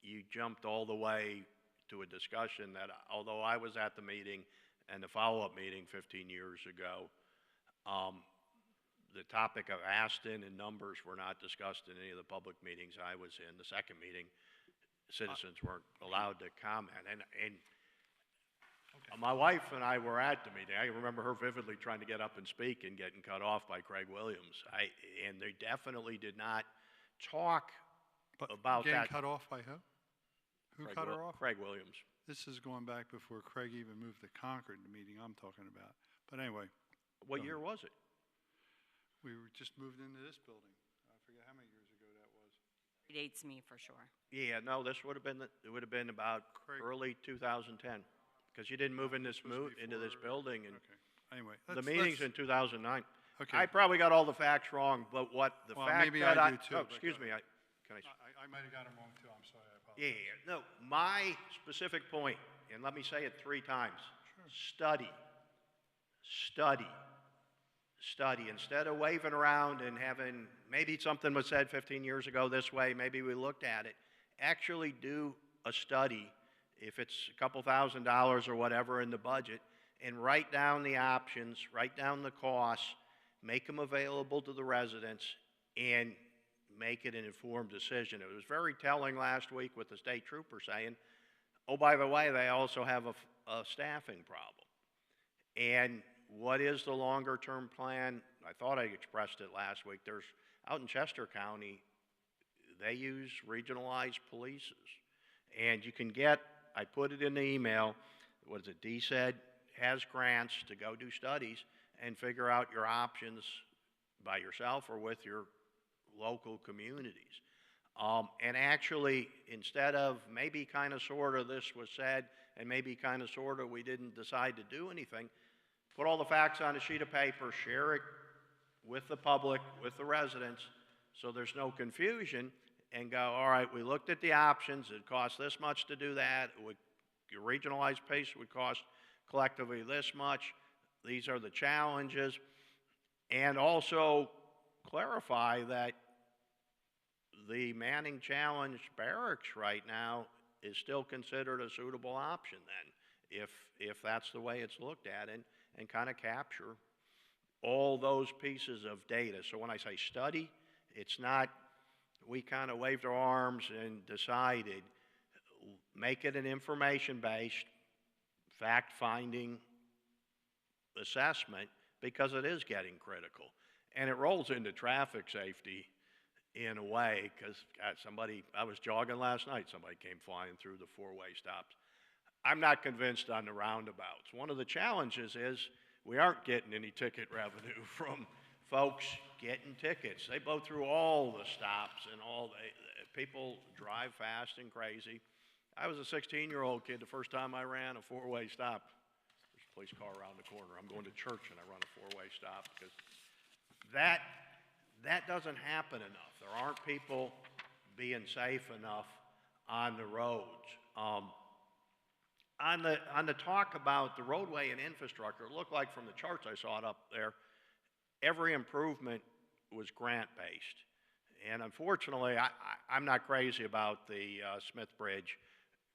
S9: You jumped all the way to a discussion that, although I was at the meeting and the follow-up meeting 15 years ago, the topic of Aston and numbers were not discussed in any of the public meetings I was in. The second meeting, citizens weren't allowed to comment. And my wife and I were at the meeting. I remember her vividly trying to get up and speak and getting cut off by Craig Williams. And they definitely did not talk about
S1: Getting
S9: that.
S1: cut off by who? Who cut her off?
S9: Craig Williams.
S1: This is going back before Craig even moved to Concord, the meeting I'm talking about. But anyway,
S9: What year was it?
S1: we were just moved into this building. I forget how many years ago that was.
S2: Predates me for sure.
S9: Yeah, no, this would have been, it would have been about
S1: Craig.
S9: early 2010. Because you didn't move in this
S1: Supposed to be
S9: into this
S1: before-
S9: building, and
S1: Okay, anyway.
S9: the
S1: let's-
S9: meeting's
S1: let's-
S9: in 2009.
S1: Okay.
S9: I probably got all the facts wrong, but what the
S1: Well,
S9: fact
S1: maybe
S9: that
S1: I do too,
S9: oh,
S1: but
S9: excuse
S1: go
S9: me, can I
S1: I might have got him wrong too, I'm sorry, I apologize.
S9: Yeah, no, my specific point, and let me say it 3 times. Study, study, study. Instead of waving around and having, maybe something was said 15 years ago this way, maybe we looked at it. Actually do a study, if it's a couple $1,000s or whatever in the budget, and write down the options, write down the costs, make them available to the residents, and make it an informed decision. It was very telling last week with the state trooper saying, oh, by the way, they also have a staffing problem. And what is the longer-term plan? I thought I expressed it last week. There's, out in Chester County, they use regionalized polices. And you can get, I put it in the email, what is it, DSED has grants to go do studies and figure out your options by yourself or with your local communities. And actually, instead of maybe kind of sort of this was said and maybe kind of sort of we didn't decide to do anything, put all the facts on a sheet of paper, share it with the public, with the residents, so there's no confusion, and go, all right, we looked at the options, it costs this much to do that, your regionalized pace would cost collectively this much, these are the challenges, and also clarify that the Manning Challenge Barracks right now is still considered a suitable option then, if that's the way it's looked at, and kind of capture all those pieces of data. So when I say study, it's not we kind of waved our arms and decided, make it an information-based, fact-finding assessment, because it is getting critical. And it rolls into traffic safety in a way, because I was jogging last night, somebody came flying through the four-way stops. I'm not convinced on the roundabouts. One of the challenges is we aren't getting any ticket revenue from folks getting tickets. They blow through all the stops and people drive fast and crazy. I was a 16-year-old kid the first time I ran a four-way stop. There's a police car around the corner. I'm going to church and I run a four-way stop because that doesn't happen enough. There aren't people being safe enough on the roads. On the talk about the roadway and infrastructure, it looked like from the charts I saw it up there, every improvement was grant-based. And unfortunately, I'm not crazy about the Smith Bridge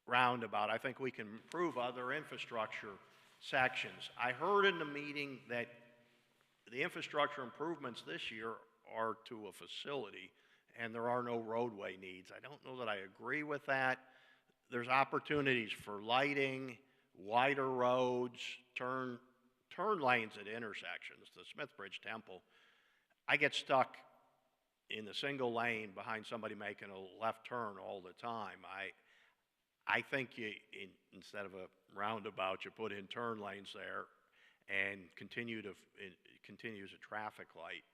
S9: roundabout. I think we can improve other infrastructure sections. I heard in the meeting that the infrastructure improvements this year are to a facility, and there are no roadway needs. I don't know that I agree with that. There's opportunities for lighting, wider roads, turn lanes at intersections. The Smith Bridge Temple, I get stuck in the single lane behind somebody making a left turn all the time. I think instead of a roundabout, you put in turn lanes there and continue as a traffic light,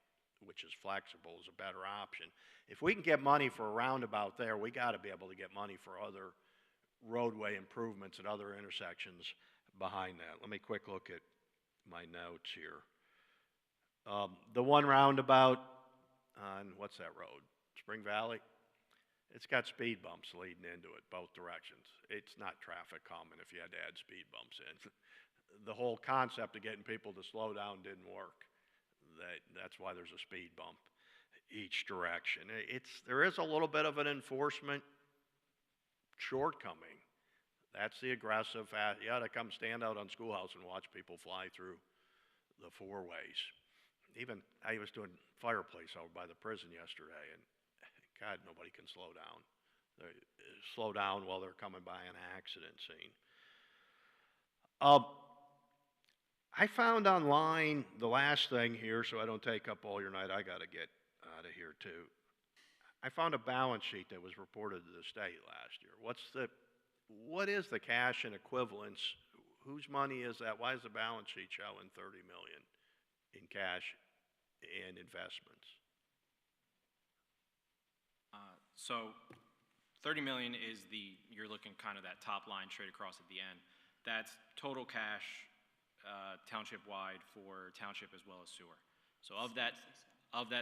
S9: which is flexible, is a better option. If we can get money for a roundabout there, we got to be able to get money for other roadway improvements at other intersections behind that. Let me quick look at my notes here. The one roundabout on, what's that road? Spring Valley? It's got speed bumps leading into it both directions. It's not traffic calming if you had to add speed bumps in. The whole concept of getting people to slow down didn't work. That's why there's a speed bump each direction. There is a little bit of an enforcement shortcoming. That's the aggressive, you ought to come stand out on Schoolhouse and watch people fly through the four ways. Even, I was doing fireplace over by the prison yesterday, and God, nobody can slow down. They slow down while they're coming by an accident scene. I found online, the last thing here, so I don't take up all your night, I got to get out of here too. I found a balance sheet that was reported to the state last year. What is the cash and equivalents? Whose money is that? Why is the balance sheet showing $30 million in cash and investments?
S3: So 30 million is you're looking kind of that top line straight across at the end. That's total cash township-wide for township as well as sewer. So of that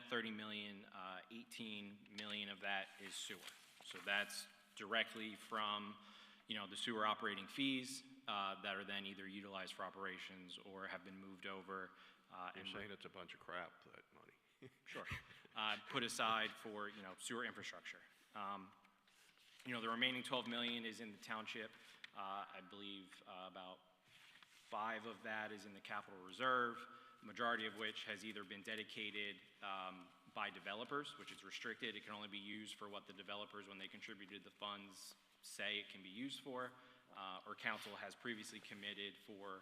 S3: 30 million, 18 million of that is sewer. So that's directly from, the sewer operating fees that are then either utilized for operations or have been moved over.
S9: You're saying it's a bunch of crap, that money.
S3: Sure. Put aside for, sewer infrastructure. The remaining 12 million is in the township. I believe about 5 of that is in the capital reserve, majority of which has either been dedicated by developers, which is restricted. It can only be used for what the developers, when they contributed the funds, say it can be used for, or council has previously committed for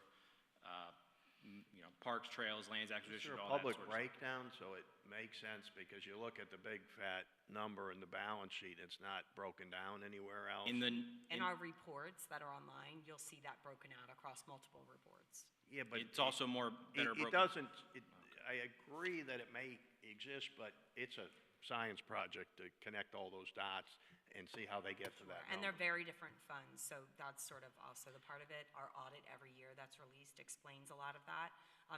S3: parks, trails, lands acquisition, all that sort of stuff.
S9: Public breakdown, so it makes sense because you look at the big fat number in the balance sheet, it's not broken down anywhere else.
S2: In our reports that are online, you'll see that broken out across multiple reports.
S9: Yeah, but
S3: it's also better broken.
S9: I agree that it may exist, but it's a science project to connect all those dots and see how they get to that number.
S2: And they're very different funds, so that's sort of also the part of it. Our audit every year that's released explains a lot of that.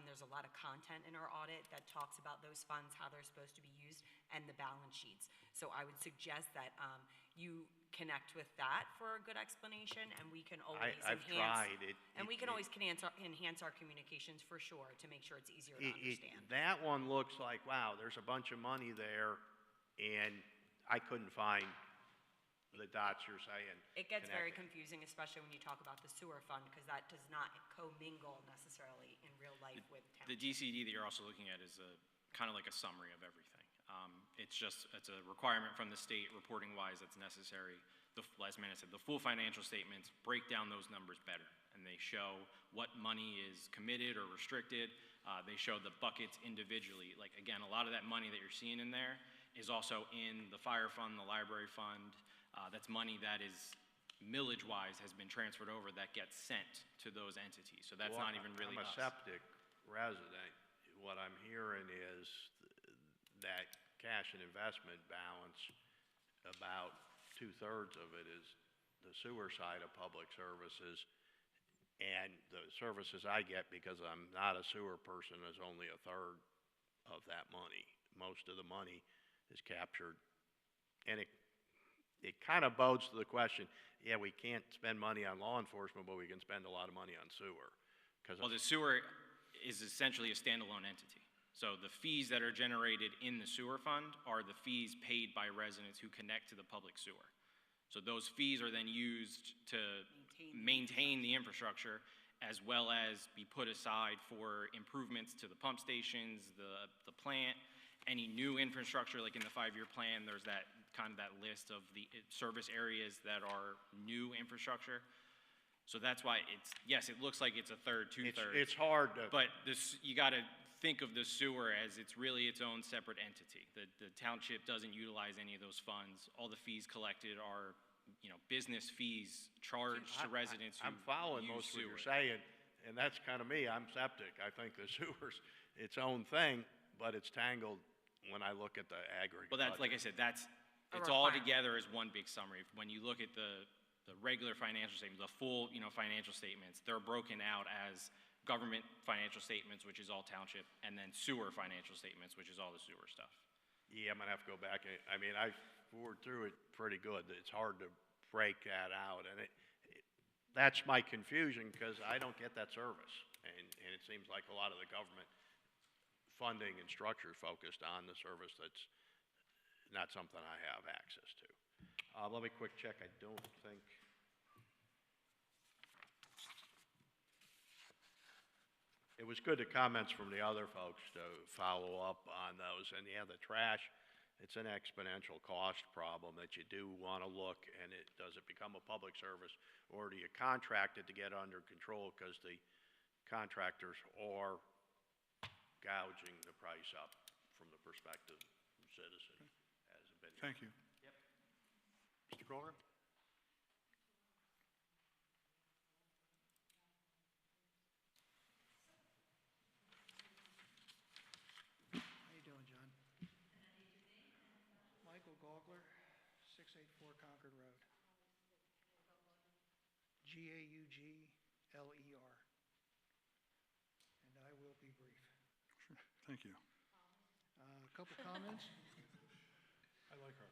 S2: There's a lot of content in our audit that talks about those funds, how they're supposed to be used, and the balance sheets. So I would suggest that you connect with that for a good explanation, and we can always enhance our communications for sure to make sure it's easier to understand.
S9: That one looks like, wow, there's a bunch of money there, and I couldn't find the dots you're saying.
S2: It gets very confusing, especially when you talk about the sewer fund, because that does not commingle necessarily in real life with town.
S3: The DCD that you're also looking at is kind of like a summary of everything. It's a requirement from the state reporting-wise that's necessary as Amanda said, the full financial statements break down those numbers better, and they show what money is committed or restricted. They show the buckets individually. Like, again, a lot of that money that you're seeing in there is also in the fire fund, the library fund. That's money that is millage-wise has been transferred over that gets sent to those entities. So that's
S9: Well,
S3: not even really
S9: I'm a
S3: us.
S9: septic resident. What I'm hearing is that cash and investment balance, about 2/3 of it is the sewer side of public services. And the services I get, because I'm not a sewer person, is only 1/3 of that money. Most of the money is captured. And it kind of bodes to the question, yeah, we can't spend money on law enforcement, but we can spend a lot of money on sewer.
S3: Well, the sewer is essentially a standalone entity. So the fees that are generated in the sewer fund are the fees paid by residents who connect to the public sewer. So those fees are then used to maintain the infrastructure, as well as be put aside for improvements to the pump stations, the plant, any new infrastructure. Like in the 5-year plan, there's that kind of that list of the service areas that are new infrastructure. So that's why yes, it looks like it's 1/3, 2/3.
S9: It's hard to.
S3: But you got to think of the sewer as it's really its own separate entity. The township doesn't utilize any of those funds. All the fees collected are, business fees charged to residents who
S9: I'm following
S3: use
S9: most of what you're
S3: sewer.
S9: saying, and that's kind of me. I'm septic. I think the sewer's its own thing, but it's tangled when I look at the aggregate.
S3: Well, that's, like I
S9: budget.
S3: said, it's all together as one big summary. When you look at the regular financial statements, the full, financial statements, they're broken out as government financial statements, which is all township, and then sewer financial statements, which is all the sewer stuff.
S9: Yeah, I'm gonna have to go back. I mean, I poured through it pretty good. It's hard to break that out, and that's my confusion, because I don't get that service. And it seems like a lot of the government funding and structure is focused on the service that's not something I have access to. Let me quick check. I don't think. It was good, the comments from the other folks to follow up on those. And yeah, the trash, it's an exponential cost problem that you do want to look, and does it become a public service, or do you contract it to get under control because the contractors are gouging the price up from the perspective of citizen as a business.
S1: Thank you.
S3: Yep.
S1: Mr. Goldberg?
S10: How you doing, John? Michael Gaugler, 684 Concord Road. Gaugler. And I will be brief.
S1: Thank you.
S10: A couple comments.
S1: I like her.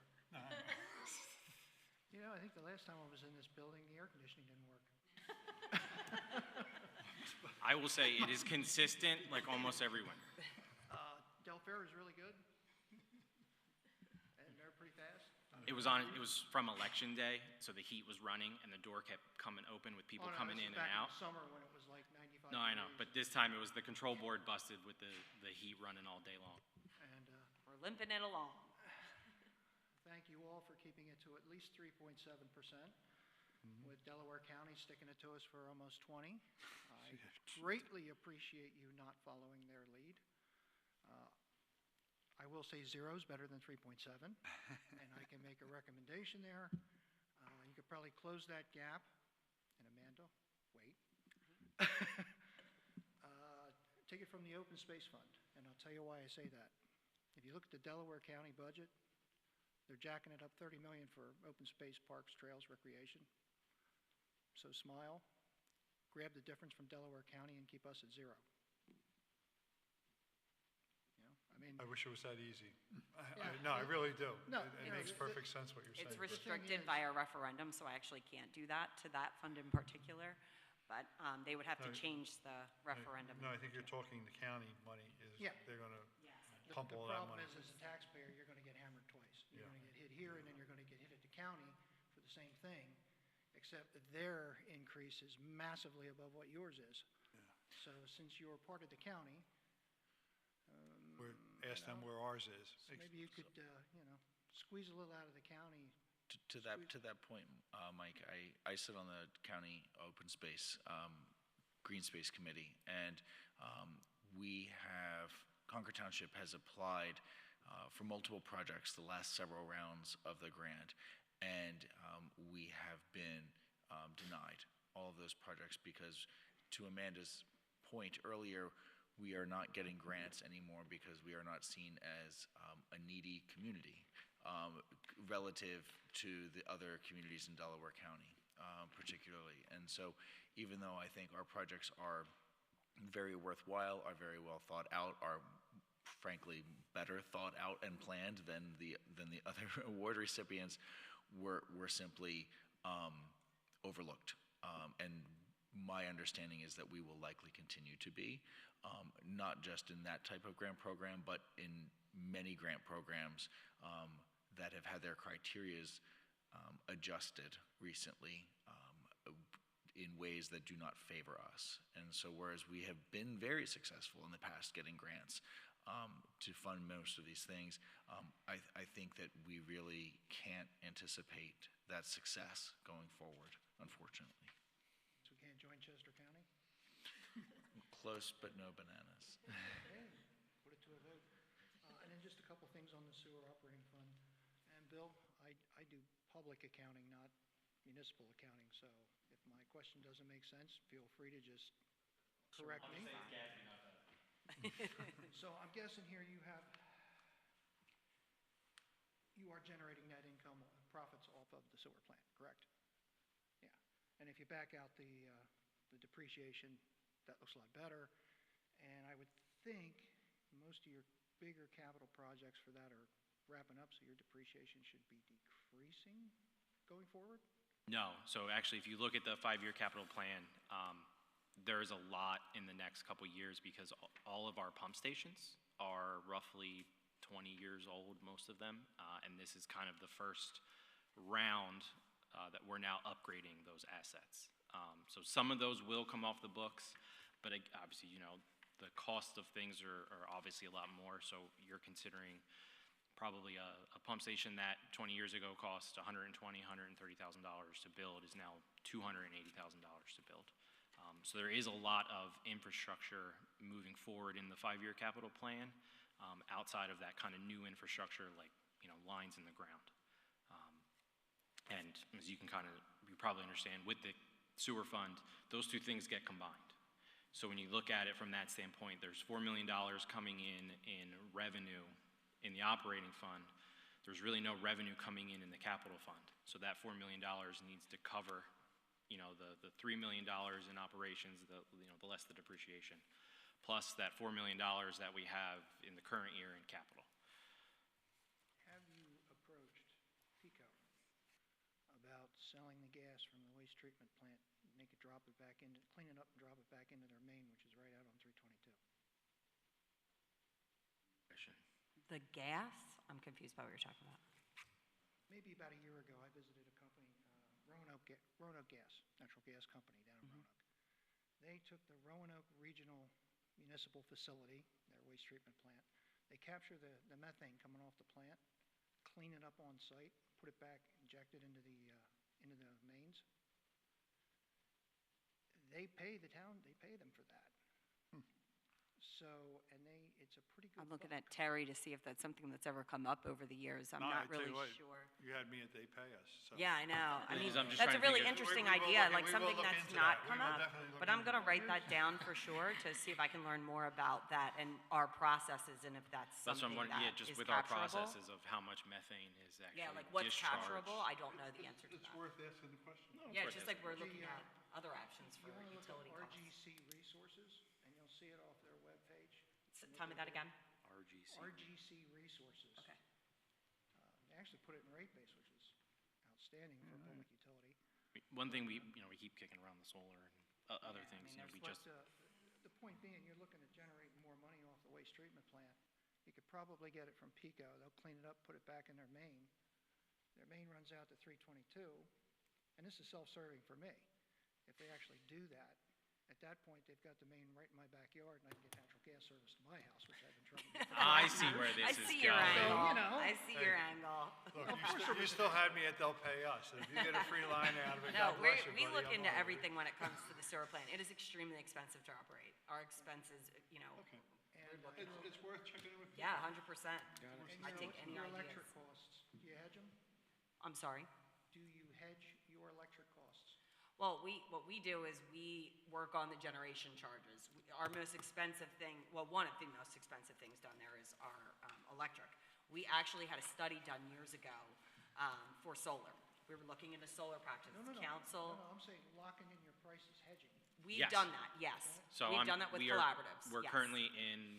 S10: I think the last time I was in this building, the air conditioning didn't work.
S3: I will say it is consistent like almost everyone.
S10: Del Fair is really good. And they're pretty fast.
S3: It was from election day, so the heat was running and the door kept coming open with people
S10: Oh, no,
S3: coming
S10: this
S3: in
S10: is
S3: and
S10: back
S3: out.
S10: in the summer when it was like 95
S3: No, I know,
S10: degrees.
S3: but this time it was the control board busted with the heat running all day long.
S10: And
S2: We're limping it along.
S10: thank you all for keeping it to at least 3.7%, with Delaware County sticking it to us for almost 20. I greatly appreciate you not following their lead. I will say 0 is better than 3.7, and I can make a recommendation there. You could probably close that gap. And Amanda, wait. Take it from the Open Space Fund, and I'll tell you why I say that. If you look at the Delaware County budget, they're jacking it up $30 million for open space, parks, trails, recreation. So smile, grab the difference from Delaware County and keep us at 0.
S1: I wish it was that easy.
S10: Yeah.
S1: No, I really do.
S10: No,
S1: It makes perfect sense what you're saying.
S2: It's restricted by a referendum, so I actually can't do that to that fund in particular. But they would have to
S1: No,
S2: change the referendum.
S1: No, I think you're talking the county money is,
S10: Yeah.
S1: they're going to
S2: Yes.
S1: pump all
S10: The
S1: that
S10: problem
S1: money.
S10: is, as a taxpayer, you're going to get hammered twice. You're
S1: Yeah.
S10: going to get hit here, and then you're going to get hit at the county for the same thing, except that their increase is massively above what yours is. So since you're part of the county,
S1: Ask them where ours is.
S10: so maybe you could, squeeze a little out of the county
S5: To that point, Mike, I sit on the county open space, green space committee, and Concord Township has applied for multiple projects the last several rounds of the grant, and we have been denied all of those projects because, to Amanda's point earlier, we are not getting grants anymore because we are not seen as a needy community relative to the other communities in Delaware County, particularly. And so even though I think our projects are very worthwhile, are very well thought out, are frankly better thought out and planned than the other award recipients, were simply overlooked. And my understanding is that we will likely continue to be, not just in that type of grant program, but in many grant programs that have had their criterias adjusted recently in ways that do not favor us. And so whereas we have been very successful in the past getting grants to fund most of these things, I think that we really can't anticipate that success going forward, unfortunately.
S10: So we can't join Chester County?
S5: Close, but no bananas.
S10: Okay, put it to a vote. And then just a couple things on the sewer operating fund. And Bill, I do public accounting, not municipal accounting, so if my question doesn't make sense, feel free to just correct me. So I'm guessing here you are generating net income, profits off of the sewer plant, correct? Yeah. And if you back out the depreciation, that looks a lot better. And I would think most of your bigger capital projects for that are wrapping up, so your depreciation should be decreasing going forward?
S3: No. So actually, if you look at the 5-year capital plan, there's a lot in the next couple years because all of our pump stations are roughly 20 years old, most of them. And this is kind of the first round that we're now upgrading those assets. So some of those will come off the books, but obviously, the cost of things are obviously a lot more. So you're considering probably a pump station that 20 years ago cost $120,000, $130,000 to build is now $280,000 to build. So there is a lot of infrastructure moving forward in the 5-year capital plan outside of that kind of new infrastructure like lines in the ground. And as you probably understand, with the sewer fund, those two things get combined. So when you look at it from that standpoint, there's $4 million coming in revenue in the operating fund. There's really no revenue coming in the capital fund. So that $4 million needs to cover, the $3 million in operations, the less the depreciation, plus that $4 million that we have in the current year in capital.
S10: Have you approached PECO about selling the gas from the waste treatment plant, clean it up and drop it back into their main, which is right out on 322?
S2: The gas? I'm confused by what you're talking about.
S10: Maybe about a year ago, I visited a company, Roanoke Gas, natural gas company down in Roanoke. They took the Roanoke Regional Municipal Facility, their waste treatment plant. They capture the methane coming off the plant, clean it up on site, put it back, inject it into the mains. They pay the town, they pay them for that. So, it's a pretty good.
S2: I'm looking at Terry to see if that's something that's ever come up over the years. I'm
S1: No,
S2: not
S1: I tell
S2: really
S1: you what,
S2: sure.
S1: You had me at they pay us, so.
S2: Yeah, I know. I mean,
S3: Because I'm just
S2: that's a
S3: trying to
S2: really
S3: think of-
S2: interesting
S1: We will
S2: idea,
S1: look-
S2: like
S1: we will
S2: something
S1: look
S2: that's
S1: into
S2: not
S1: that. We
S2: come
S1: will
S2: up.
S1: definitely look
S2: But I'm
S1: into
S2: gonna write that down for sure to see if I can learn more about that and our processes and if that's
S3: That's what
S2: something
S3: I'm wondering,
S2: that
S3: just
S2: is
S3: with our
S2: capturable.
S3: processes of how much methane is actually
S2: Yeah, like what's
S3: discharged.
S2: capturable, I don't know the answer to
S1: It's
S2: that.
S1: worth asking the question.
S2: Yeah, it's just like we're looking at other options for
S10: You want to look
S2: utility
S10: at
S2: costs.
S10: RGC Resources, and you'll see it off their webpage.
S2: Tell me that again.
S3: RGC.
S10: RGC Resources.
S2: Okay.
S10: They actually put it in rate base, which is outstanding for a public utility.
S3: One thing we keep kicking around the solar and other
S2: Yeah, I
S3: things,
S2: mean,
S3: we
S10: But
S3: just,
S10: the point being, you're looking at generating more money off the waste treatment plant. You could probably get it from PECO. They'll clean it up, put it back in their main. Their main runs out to 322, and this is self-serving for me. If they actually do that, at that point, they've got the main right in my backyard, and I can get natural gas service to my house, which I've been trying to do.
S3: I see where
S2: I
S3: this is
S2: see your
S3: going.
S2: angle.
S10: you know.
S2: I see your angle.
S1: Look, you still had me at they'll pay us. If you get a free line out of it,
S2: No,
S1: God bless you,
S2: we
S1: buddy,
S2: look
S1: I'm
S2: into
S1: all over it.
S2: everything when it comes to the sewer plant. It is extremely expensive to operate. Our expenses, you know,
S1: Okay.
S10: And,
S1: It's worth checking in with you.
S2: yeah, 100%.
S10: and
S2: I take any
S10: your
S2: ideas.
S10: electric costs, do you hedge them?
S2: I'm sorry?
S10: Do you hedge your electric costs?
S2: Well, what we do is we work on the generation charges. Our most expensive thing, well, one of the most expensive things done there is our electric. We actually had a study done years ago for solar. We were looking into solar practices.
S10: No,
S2: Council,
S10: I'm saying locking in your prices, hedging.
S2: we've
S3: Yes.
S2: done that, yes.
S3: So
S2: We've done that with collaboratives,
S3: We're
S2: yes.
S3: currently in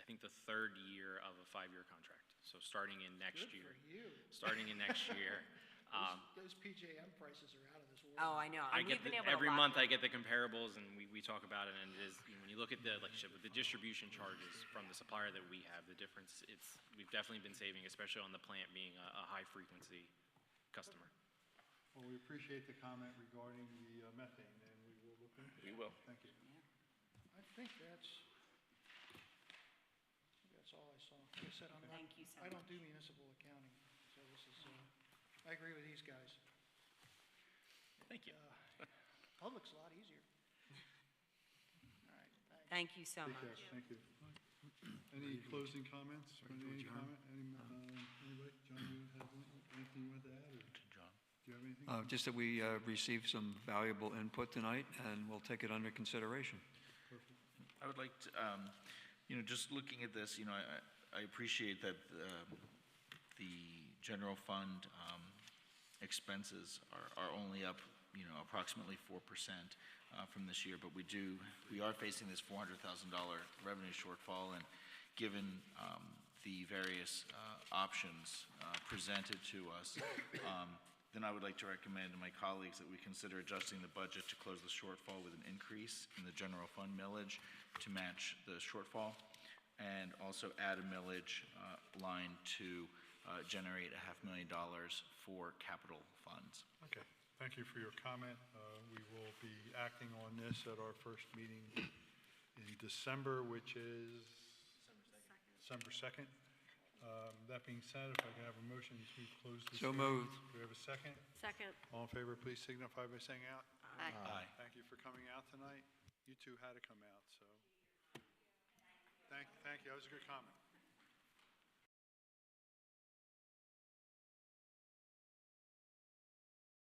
S3: I think the third year of a 5-year contract. So starting in next
S10: Good
S3: year.
S10: for you.
S3: Starting in next year.
S10: Those PJM prices are out of this world.
S2: Oh, I know.
S3: I
S2: And
S3: get
S2: we've been able to
S3: every
S2: lock
S3: month
S2: in.
S3: I get the comparables and we talk about it, and it is, when you look at the, like I said, with the distribution charges from the supplier that we have, the difference, we've definitely been saving, especially on the plant being a high frequency customer.
S1: Well, we appreciate the comment regarding the methane, and we will look into it.
S3: We will.
S1: Thank you.
S10: I think that's all I saw. Like I said,
S2: Thank you so
S10: I don't
S2: much.
S10: do municipal accounting, so this is, I agree with these guys.
S3: Thank you.
S10: Public's a lot easier. All right, thanks.
S2: Thank you so
S1: Take
S2: much.
S1: care. Thank you. Any closing comments? Any comment? Anybody? John, you have anything you want to add? Or
S5: John?
S1: do you have anything?
S4: Just that we received some valuable input tonight, and we'll take it under consideration.
S5: I would like to, just looking at this, I appreciate that the general fund expenses are only up, approximately 4% from this year, but we are facing this $400,000 revenue shortfall, and given the various options presented to us, then I would like to recommend to my colleagues that we consider adjusting the budget to close the shortfall with an increase in the general fund millage to match the shortfall, and also add a millage line to generate $500,000 for capital funds.
S1: Okay, thank you for your comment. We will be acting on this at our first meeting in December, which is? December 2nd. That being said, if I can have a motion to close this.
S4: So
S1: hearing.
S4: moved.
S1: Do we have a second?
S2: Second.
S1: All in favor, please signify by saying out.
S5: Aye.
S1: Thank you for coming out tonight. You two had to come out, so. Thank you. That was a good comment.